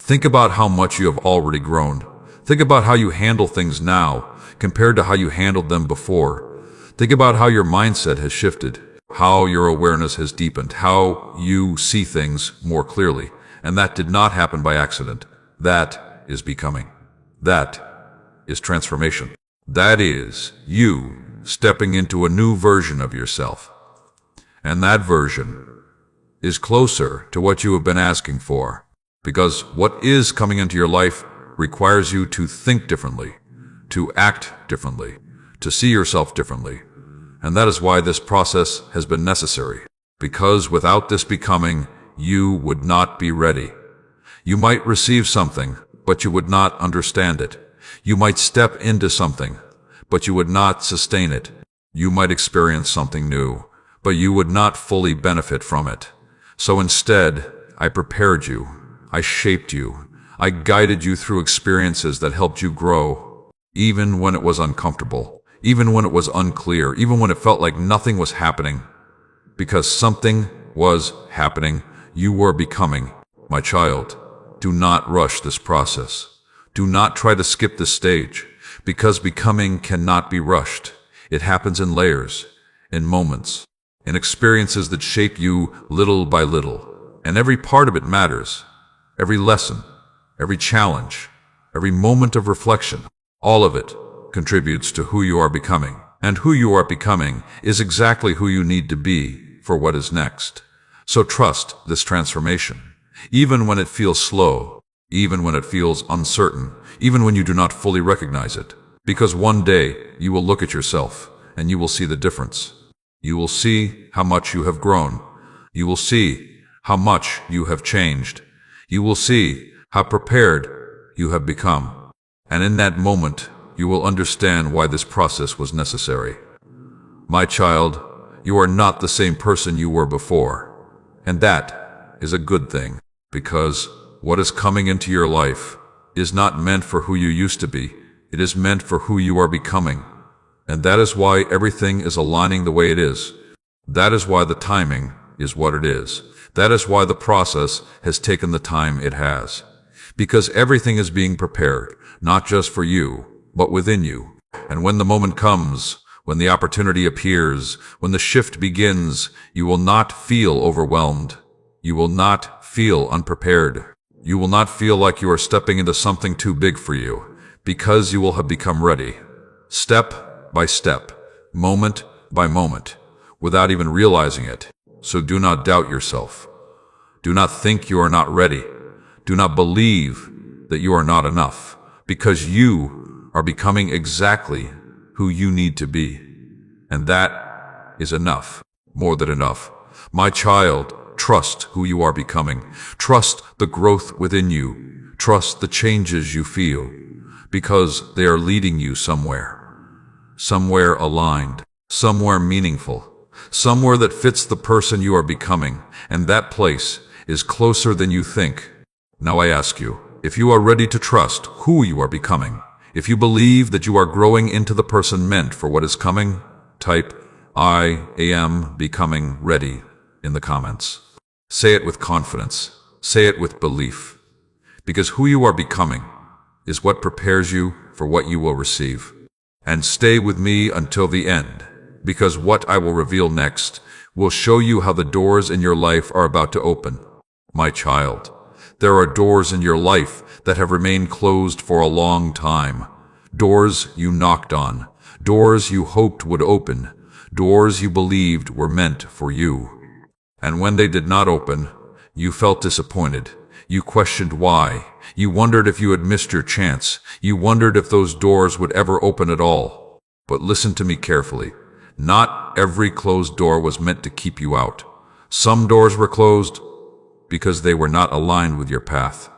think about how much you have already grown. Think about how you handle things now compared to how you handled them before. Think about how your mindset has shifted, how your awareness has deepened, how you see things more clearly. And that did not happen by accident. That is becoming. That is transformation. That is you stepping into a new version of yourself. And that version is closer to what you have been asking for. Because what is coming into your life requires you to think differently, to act differently, to see yourself differently. And that is why this process has been necessary. Because without this becoming, you would not be ready. You might receive something, but you would not understand it. You might step into something, but you would not sustain it. You might experience something new, but you would not fully benefit from it. So instead, I prepared you. I shaped you. I guided you through experiences that helped you grow, even when it was uncomfortable, even when it was unclear, even when it felt like nothing was happening. Because something was happening, you were becoming. My child, do not rush this process. Do not try to skip this stage, because becoming cannot be rushed. It happens in layers, in moments, in experiences that shape you little by little. And every part of it matters. Every lesson, every challenge, every moment of reflection, all of it contributes to who you are becoming. And who you are becoming is exactly who you need to be for what is next. So trust this transformation, even when it feels slow, even when it feels uncertain, even when you do not fully recognize it. Because one day you will look at yourself and you will see the difference. You will see how much you have grown. You will see how much you have changed. You will see how prepared you have become. And in that moment, you will understand why this process was necessary. My child, you are not the same person you were before. And that is a good thing, because what is coming into your life is not meant for who you used to be. It is meant for who you are becoming. And that is why everything is aligning the way it is. That is why the timing is what it is. That is why the process has taken the time it has. Because everything is being prepared, not just for you, but within you. And when the moment comes, when the opportunity appears, when the shift begins, you will not feel overwhelmed. You will not feel unprepared. You will not feel like you are stepping into something too big for you, because you will have become ready. Step by step, moment by moment, without even realizing it. So do not doubt yourself. Do not think you are not ready. Do not believe that you are not enough, because you are becoming exactly who you need to be. And that is enough, more than enough. My child, trust who you are becoming. Trust the growth within you. Trust the changes you feel, because they are leading you somewhere. Somewhere aligned, somewhere meaningful, somewhere that fits the person you are becoming, and that place is closer than you think. Now I ask you, if you are ready to trust who you are becoming, if you believe that you are growing into the person meant for what is coming, type, I am becoming ready in the comments. Say it with confidence. Say it with belief. Because who you are becoming is what prepares you for what you will receive. And stay with me until the end, because what I will reveal next will show you how the doors in your life are about to open. My child, there are doors in your life that have remained closed for a long time. Doors you knocked on, doors you hoped would open, doors you believed were meant for you. And when they did not open, you felt disappointed. You questioned why. You wondered if you had missed your chance. You wondered if those doors would ever open at all. But listen to me carefully. Not every closed door was meant to keep you out. Some doors were closed because they were not aligned with your path.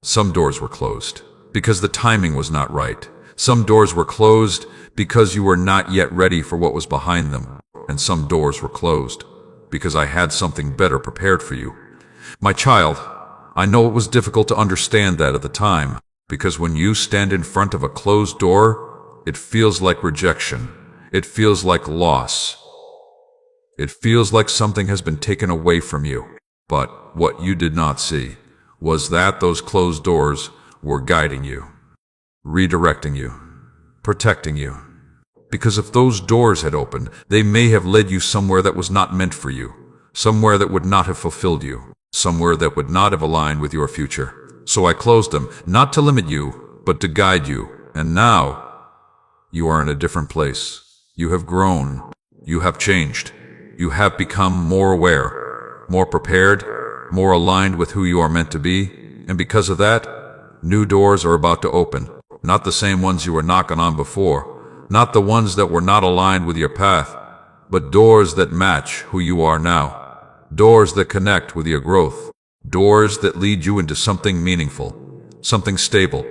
Some doors were closed because the timing was not right. Some doors were closed because you were not yet ready for what was behind them. And some doors were closed because I had something better prepared for you. My child, I know it was difficult to understand that at the time, because when you stand in front of a closed door, it feels like rejection. It feels like loss. It feels like something has been taken away from you. But what you did not see was that those closed doors were guiding you, redirecting you, protecting you. Because if those doors had opened, they may have led you somewhere that was not meant for you, somewhere that would not have fulfilled you, somewhere that would not have aligned with your future. So I closed them, not to limit you, but to guide you. And now, you are in a different place. You have grown. You have changed. You have become more aware, more prepared, more aligned with who you are meant to be. And because of that, new doors are about to open. Not the same ones you were knocking on before, not the ones that were not aligned with your path, but doors that match who you are now, doors that connect with your growth, doors that lead you into something meaningful, something stable,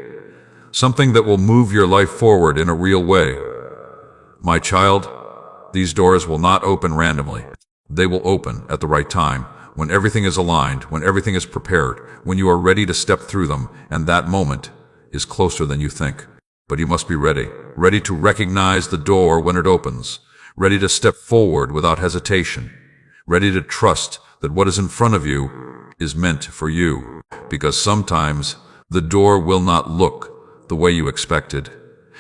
something that will move your life forward in a real way. My child, these doors will not open randomly. They will open at the right time, when everything is aligned, when everything is prepared, when you are ready to step through them, and that moment is closer than you think. But you must be ready, ready to recognize the door when it opens, ready to step forward without hesitation, ready to trust that what is in front of you is meant for you, because sometimes the door will not look the way you expected.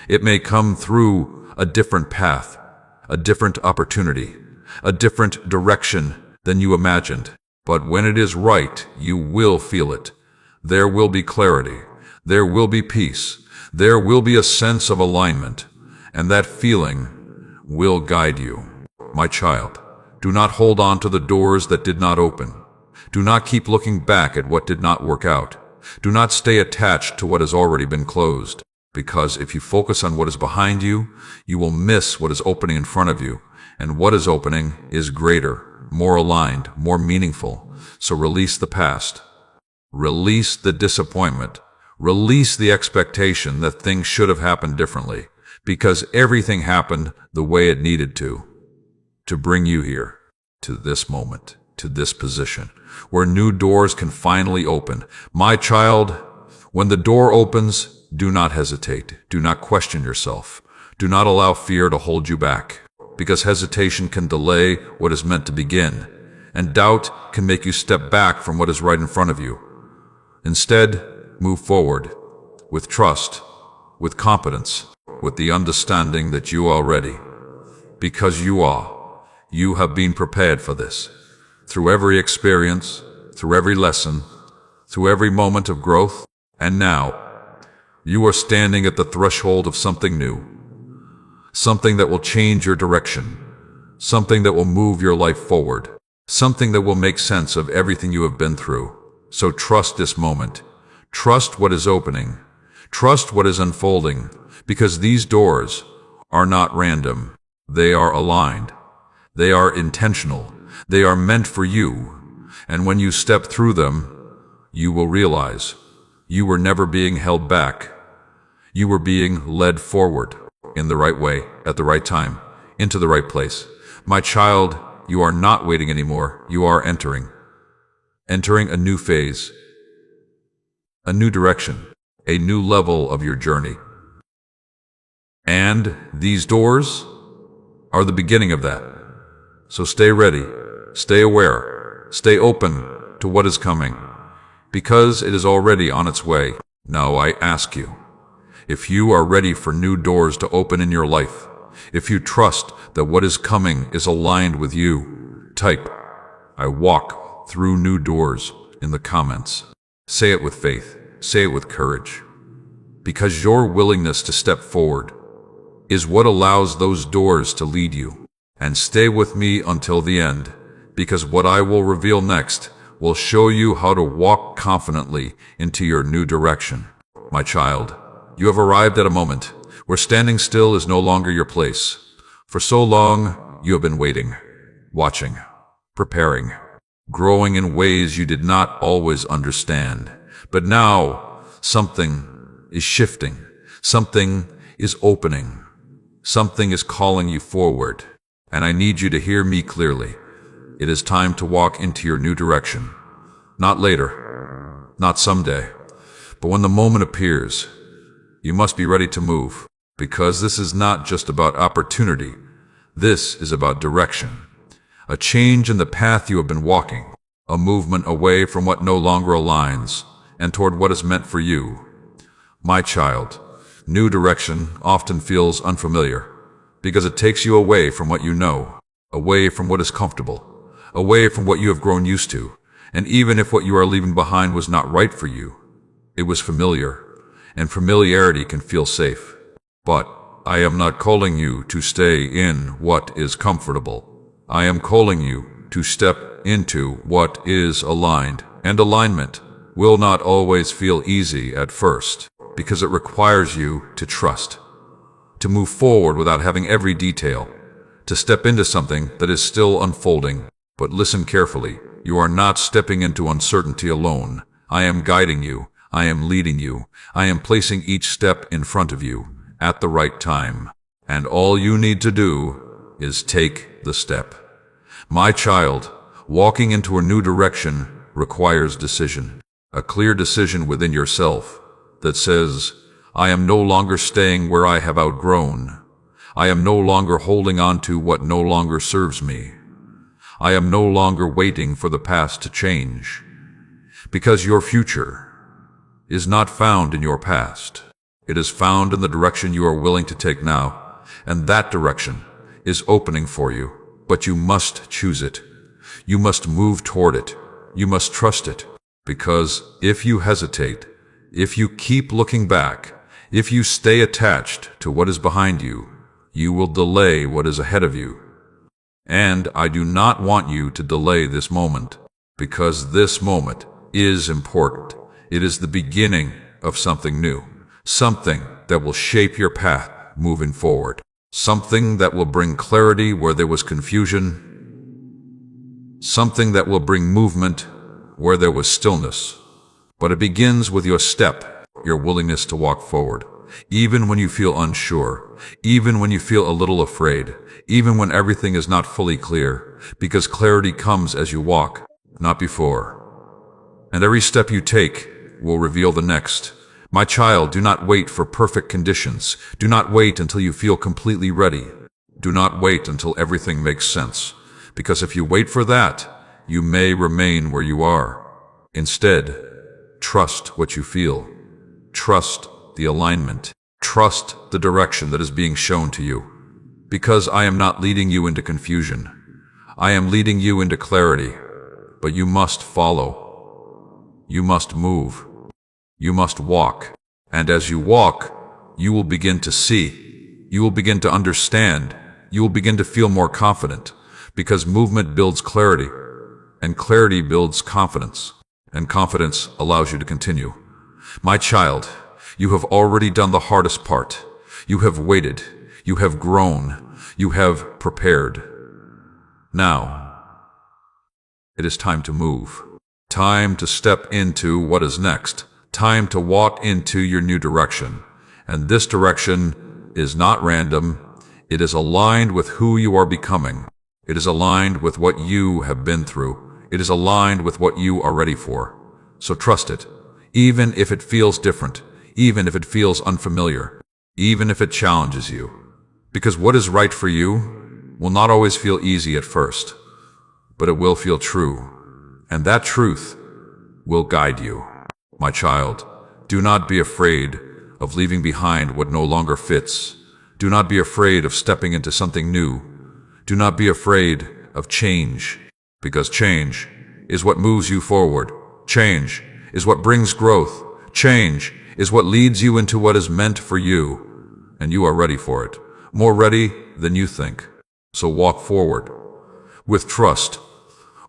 It may come through a different path, a different opportunity, a different direction than you imagined. But when it is right, you will feel it. There will be clarity. There will be peace. There will be a sense of alignment. And that feeling will guide you. My child, do not hold on to the doors that did not open. Do not keep looking back at what did not work out. Do not stay attached to what has already been closed. Because if you focus on what is behind you, you will miss what is opening in front of you. And what is opening is greater, more aligned, more meaningful. So release the past. Release the disappointment. Release the expectation that things should have happened differently, because everything happened the way it needed to bring you here, to this moment, to this position, where new doors can finally open. My child, when the door opens, do not hesitate. Do not question yourself. Do not allow fear to hold you back, because hesitation can delay what is meant to begin, and doubt can make you step back from what is right in front of you. Instead, move forward with trust, with confidence, with the understanding that you are ready. Because you are. You have been prepared for this. Through every experience, through every lesson, through every moment of growth, and now, you are standing at the threshold of something new. Something that will change your direction. Something that will move your life forward. Something that will make sense of everything you have been through. So trust this moment. Trust what is opening. Trust what is unfolding, because these doors are not random. They are aligned. They are intentional. They are meant for you. And when you step through them, you will realize you were never being held back. You were being led forward in the right way, at the right time, into the right place. My child, you are not waiting anymore. You are entering a new phase, a new direction, a new level of your journey. And these doors are the beginning of that. So stay ready, stay aware, stay open to what is coming, because it is already on its way. Now I ask you, if you are ready for new doors to open in your life, if you trust that what is coming is aligned with you, type, "I walk through new doors" in the comments. Say it with faith. Say it with courage. Because your willingness to step forward is what allows those doors to lead you. And stay with me until the end, because what I will reveal next will show you how to walk confidently into your new direction. My child, you have arrived at a moment where standing still is no longer your place. For so long, you have been waiting, watching, preparing, growing in ways you did not always understand. But now, something is shifting. Something is opening. Something is calling you forward. And I need you to hear me clearly. It is time to walk into your new direction. Not later, not someday, but when the moment appears, you must be ready to move, because this is not just about opportunity. This is about direction. A change in the path you have been walking, a movement away from what no longer aligns and toward what is meant for you. My child, new direction often feels unfamiliar, because it takes you away from what you know, away from what is comfortable, away from what you have grown used to. And even if what you are leaving behind was not right for you, it was familiar, and familiarity can feel safe. But I am not calling you to stay in what is comfortable. I am calling you to step into what is aligned. And alignment will not always feel easy at first, because it requires you to trust to move forward without having every detail, to step into something that is still unfolding. But listen carefully. You are not stepping into uncertainty alone. I am guiding you. I am leading you. I am placing each step in front of you at the right time. And all you need to do is take the step. My child, walking into a new direction requires decision. A clear decision within yourself that says, I am no longer staying where I have outgrown. I am no longer holding on to what no longer serves me. I am no longer waiting for the past to change. Because your future is not found in your past. It is found in the direction you are willing to take now, and that direction is opening for you. But you must choose it. You must move toward it. You must trust it. Because if you hesitate, if you keep looking back, if you stay attached to what is behind you, you will delay what is ahead of you. And I do not want you to delay this moment, because this moment is important. It is the beginning of something new, something that will shape your path moving forward, something that will bring clarity where there was confusion, something that will bring movement where there was stillness. But it begins with your step, your willingness to walk forward, even when you feel unsure, even when you feel a little afraid, even when everything is not fully clear, because clarity comes as you walk, not before. And every step you take will reveal the next. My child, do not wait for perfect conditions. Do not wait until you feel completely ready. Do not wait until everything makes sense, because if you wait for that, you may remain where you are. Instead, trust what you feel. Trust the alignment. Trust the direction that is being shown to you. Because I am not leading you into confusion. I am leading you into clarity. But you must follow. You must move. You must walk. And as you walk, you will begin to see. You will begin to understand. You will begin to feel more confident. Because movement builds clarity. And clarity builds confidence. And confidence allows you to continue. My child, you have already done the hardest part. You have waited. You have grown. You have prepared. Now, it is time to move. Time to step into what is next. Time to walk into your new direction. And this direction is not random. It is aligned with who you are becoming. It is aligned with what you have been through. It is aligned with what you are ready for. So trust it, even if it feels different, even if it feels unfamiliar, even if it challenges you. Because what is right for you will not always feel easy at first, but it will feel true. And that truth will guide you. My child, do not be afraid of leaving behind what no longer fits. Do not be afraid of stepping into something new. Do not be afraid of change, because change is what moves you forward. Change is what brings growth. Change is what leads you into what is meant for you. And you are ready for it, more ready than you think. So walk forward with trust,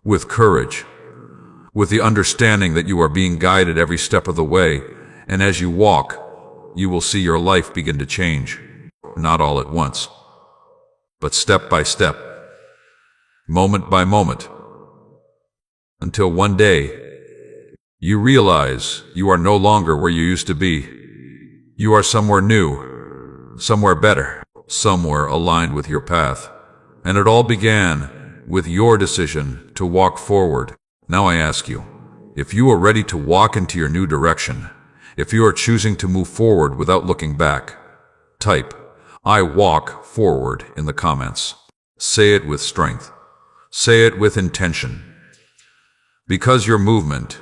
with courage, with the understanding that you are being guided every step of the way. And as you walk, you will see your life begin to change, not all at once, but step by step, moment by moment, until one day you realize you are no longer where you used to be. You are somewhere new, somewhere better, somewhere aligned with your path. And it all began with your decision to walk forward. Now I ask you, if you are ready to walk into your new direction, if you are choosing to move forward without looking back, type, I walk forward in the comments. Say it with strength. Say it with intention. Because your movement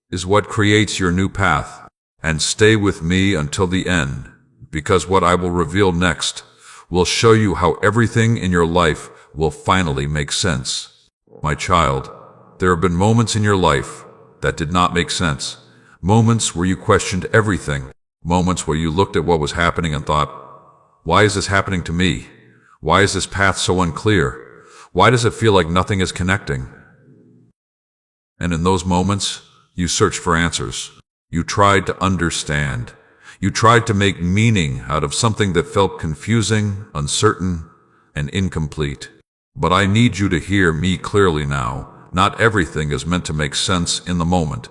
is what creates your new path. And stay with me until the end, because what I will reveal next will show you how everything in your life will finally make sense. My child, there have been moments in your life that did not make sense. Moments where you questioned everything. Moments where you looked at what was happening and thought, why is this happening to me? Why is this path so unclear? Why does it feel like nothing is connecting? And in those moments, you searched for answers. You tried to understand. You tried to make meaning out of something that felt confusing, uncertain, and incomplete. But I need you to hear me clearly now. Not everything is meant to make sense in the moment,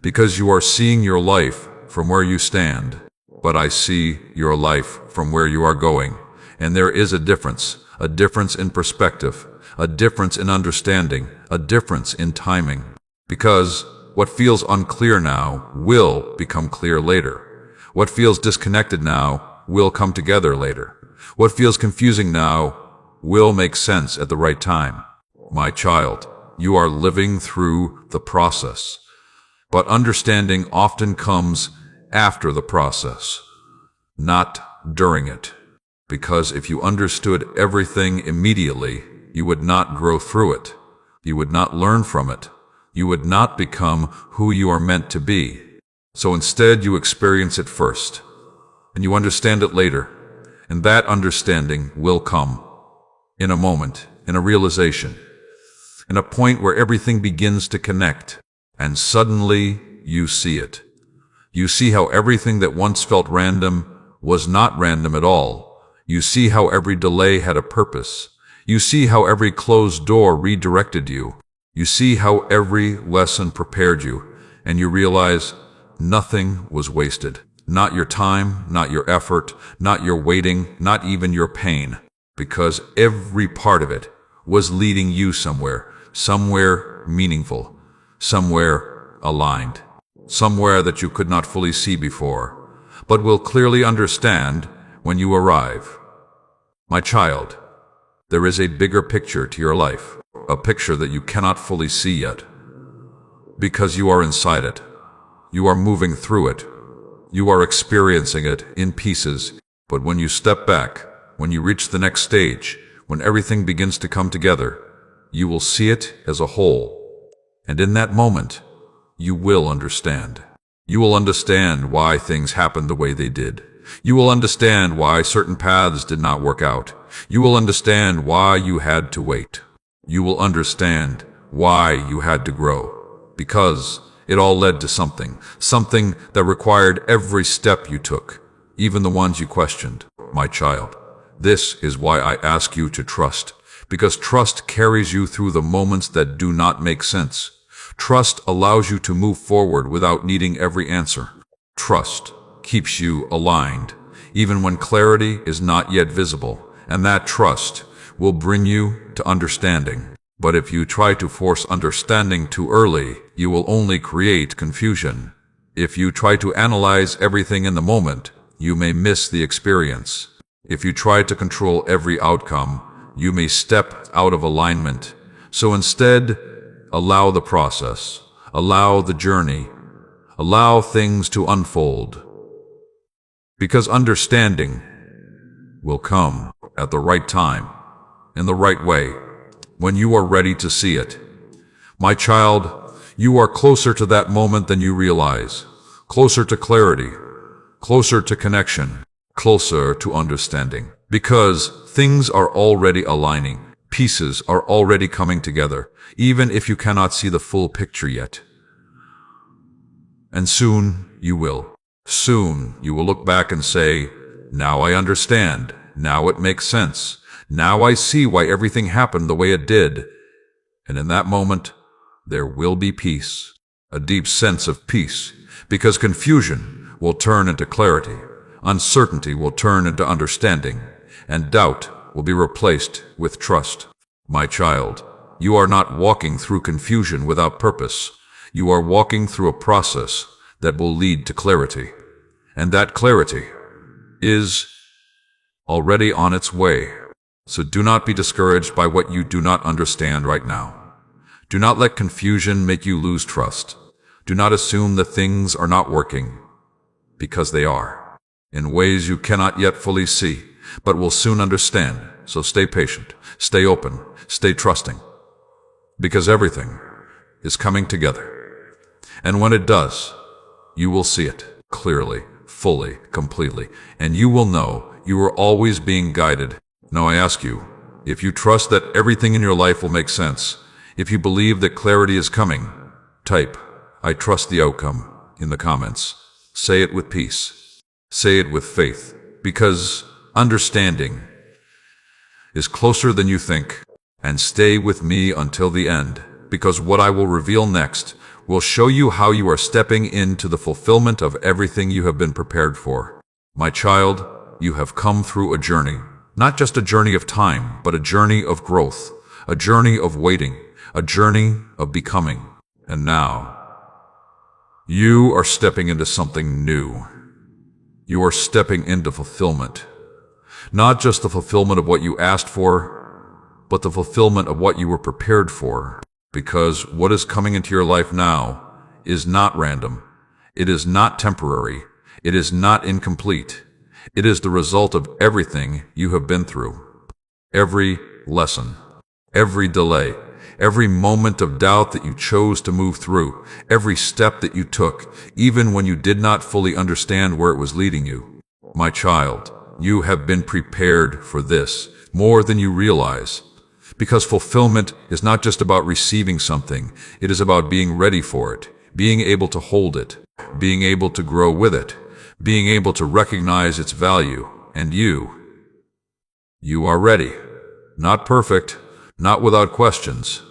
because you are seeing your life from where you stand. But I see your life from where you are going, and there is a difference in perspective, a difference in understanding, a difference in timing. Because what feels unclear now will become clear later. What feels disconnected now will come together later. What feels confusing now will make sense at the right time. My child, you are living through the process. But understanding often comes after the process, not during it. Because if you understood everything immediately, you would not grow through it. You would not learn from it. You would not become who you are meant to be. So instead, you experience it first, and you understand it later. And that understanding will come in a moment, in a realization, in a point where everything begins to connect. And suddenly, you see it. You see how everything that once felt random was not random at all. You see how every delay had a purpose. You see how every closed door redirected you. You see how every lesson prepared you, and you realize nothing was wasted. Not your time, not your effort, not your waiting, not even your pain, because every part of it was leading you somewhere meaningful, somewhere aligned, somewhere that you could not fully see before, but will clearly understand when you arrive. My child, there is a bigger picture to your life, a picture that you cannot fully see yet, because you are inside it. You are moving through it. You are experiencing it in pieces. But when you step back, when you reach the next stage, when everything begins to come together, you will see it as a whole. And in that moment, you will understand. You will understand why things happened the way they did. You will understand why certain paths did not work out. You will understand why you had to wait. You will understand why you had to grow. Because it all led to something that required every step you took, even the ones you questioned. My child, this is why I ask you to trust, because trust carries you through the moments that do not make sense. Trust allows you to move forward without needing every answer. Trust keeps you aligned, even when clarity is not yet visible, and that trust will bring you to understanding. But if you try to force understanding too early, you will only create confusion. If you try to analyze everything in the moment, you may miss the experience. If you try to control every outcome, you may step out of alignment. So instead, allow the process, allow the journey, allow things to unfold. Because understanding will come at the right time, in the right way, when you are ready to see it. My child, you are closer to that moment than you realize, closer to clarity, closer to connection, closer to understanding. Because things are already aligning, pieces are already coming together, even if you cannot see the full picture yet. And soon you will. Soon you will look back and say, now I understand, now it makes sense. Now I see why everything happened the way it did. And in that moment, there will be peace, a deep sense of peace, because confusion will turn into clarity, uncertainty will turn into understanding, and doubt will be replaced with trust. My child, you are not walking through confusion without purpose. You are walking through a process that will lead to clarity. And that clarity is already on its way. So do not be discouraged by what you do not understand right now. Do not let confusion make you lose trust. Do not assume that things are not working, because they are, in ways you cannot yet fully see, but will soon understand. So stay patient, stay open, stay trusting, because everything is coming together. And when it does, you will see it clearly, fully, completely, and you will know you are always being guided. Now I ask you, if you trust that everything in your life will make sense, if you believe that clarity is coming, type, I trust the outcome, in the comments. Say it with peace. Say it with faith, because understanding is closer than you think. And stay with me until the end, because what I will reveal next will show you how you are stepping into the fulfillment of everything you have been prepared for. My child, you have come through a journey, not just a journey of time, but a journey of growth, a journey of waiting, a journey of becoming. And now, you are stepping into something new. You are stepping into fulfillment. Not just the fulfillment of what you asked for, but the fulfillment of what you were prepared for. Because what is coming into your life now is not random. It is not temporary. It is not incomplete. It is the result of everything you have been through. Every lesson, every delay, every moment of doubt that you chose to move through, every step that you took, even when you did not fully understand where it was leading you. My child, you have been prepared for this more than you realize. Because fulfillment is not just about receiving something, it is about being ready for it, being able to hold it, being able to grow with it, being able to recognize its value. And you are ready. Not perfect, not without questions,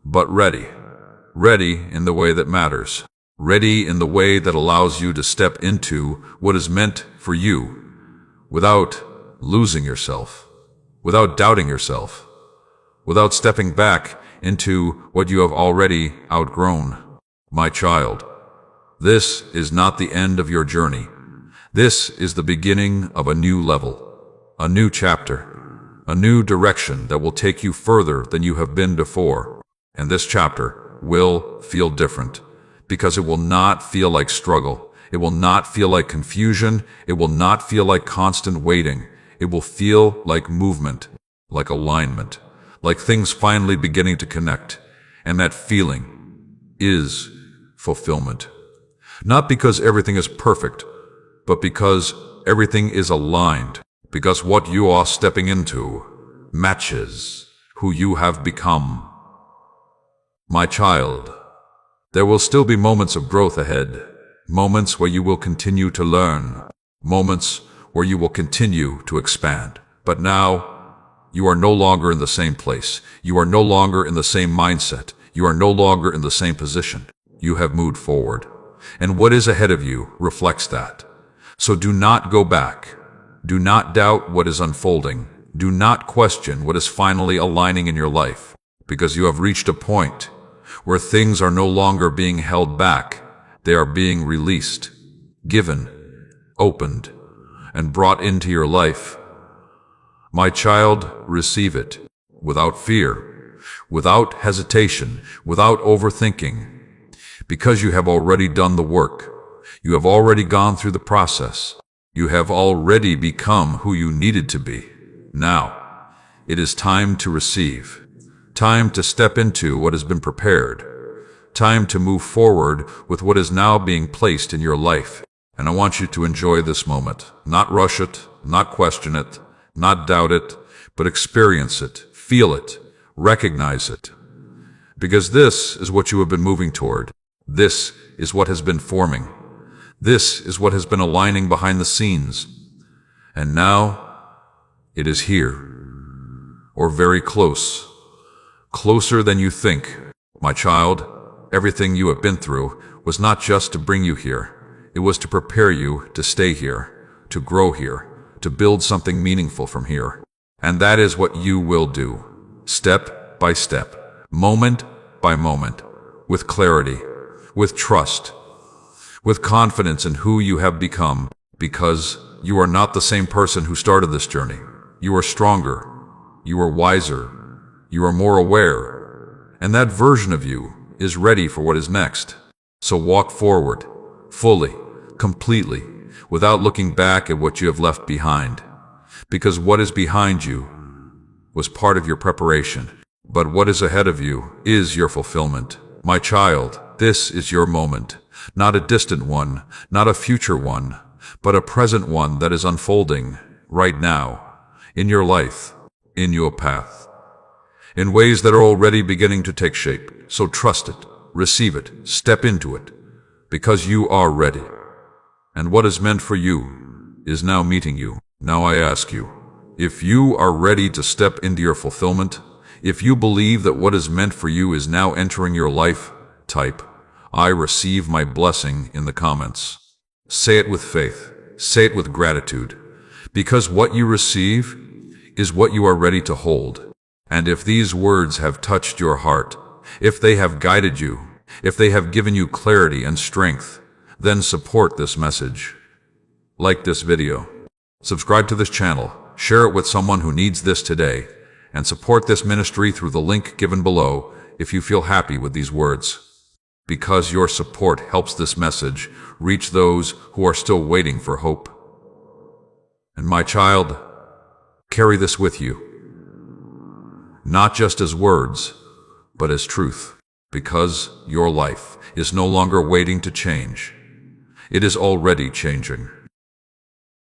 but ready. Ready in the way that matters. Ready in the way that allows you to step into what is meant for you without losing yourself, without doubting yourself, without stepping back into what you have already outgrown. My child, this is not the end of your journey. This is the beginning of a new level, a new chapter, a new direction that will take you further than you have been before. And this chapter will feel different, because it will not feel like struggle. It will not feel like confusion. It will not feel like constant waiting. It will feel like movement, like alignment, like things finally beginning to connect. And that feeling is fulfillment. Not because everything is perfect, but because everything is aligned. Because what you are stepping into matches who you have become. My child, there will still be moments of growth ahead. Moments where you will continue to learn. Moments where you will continue to expand. But now, you are no longer in the same place. You are no longer in the same mindset. You are no longer in the same position. You have moved forward. And what is ahead of you reflects that. So do not go back. Do not doubt what is unfolding. Do not question what is finally aligning in your life, because you have reached a point where things are no longer being held back. They are being released, given, opened, and brought into your life. My child, receive it without fear, without hesitation, without overthinking, because you have already done the work. You have already gone through the process. You have already become who you needed to be. Now, it is time to receive, time to step into what has been prepared, time to move forward with what is now being placed in your life. And I want you to enjoy this moment, not rush it, not question it, not doubt it, but experience it, feel it, recognize it. Because this is what you have been moving toward. This is what has been forming. This is what has been aligning behind the scenes. And now, it is here, or very close, closer than you think. My child, everything you have been through was not just to bring you here. It was to prepare you to stay here, to grow here, to build something meaningful from here. And that is what you will do, step by step, moment by moment, with clarity, with trust, with confidence in who you have become, because you are not the same person who started this journey. You are stronger, you are wiser, you are more aware, and that version of you is ready for what is next. So walk forward, fully, completely, without looking back at what you have left behind. Because what is behind you was part of your preparation, but what is ahead of you is your fulfillment. My child, this is your moment, not a distant one, not a future one, but a present one that is unfolding right now, in your life, in your path, in ways that are already beginning to take shape. So trust it, receive it, step into it, because you are ready. And what is meant for you is now meeting you. Now I ask you, if you are ready to step into your fulfillment, if you believe that what is meant for you is now entering your life, type, "I receive my blessing" in the comments. Say it with faith. Say it with gratitude. Because what you receive is what you are ready to hold. And if these words have touched your heart, if they have guided you, if they have given you clarity and strength, then support this message. Like this video. Subscribe to this channel. Share it with someone who needs this today. And support this ministry through the link given below if you feel happy with these words. Because your support helps this message reach those who are still waiting for hope. And my child, carry this with you. Not just as words, but as truth. Because your life is no longer waiting to change. It is already changing.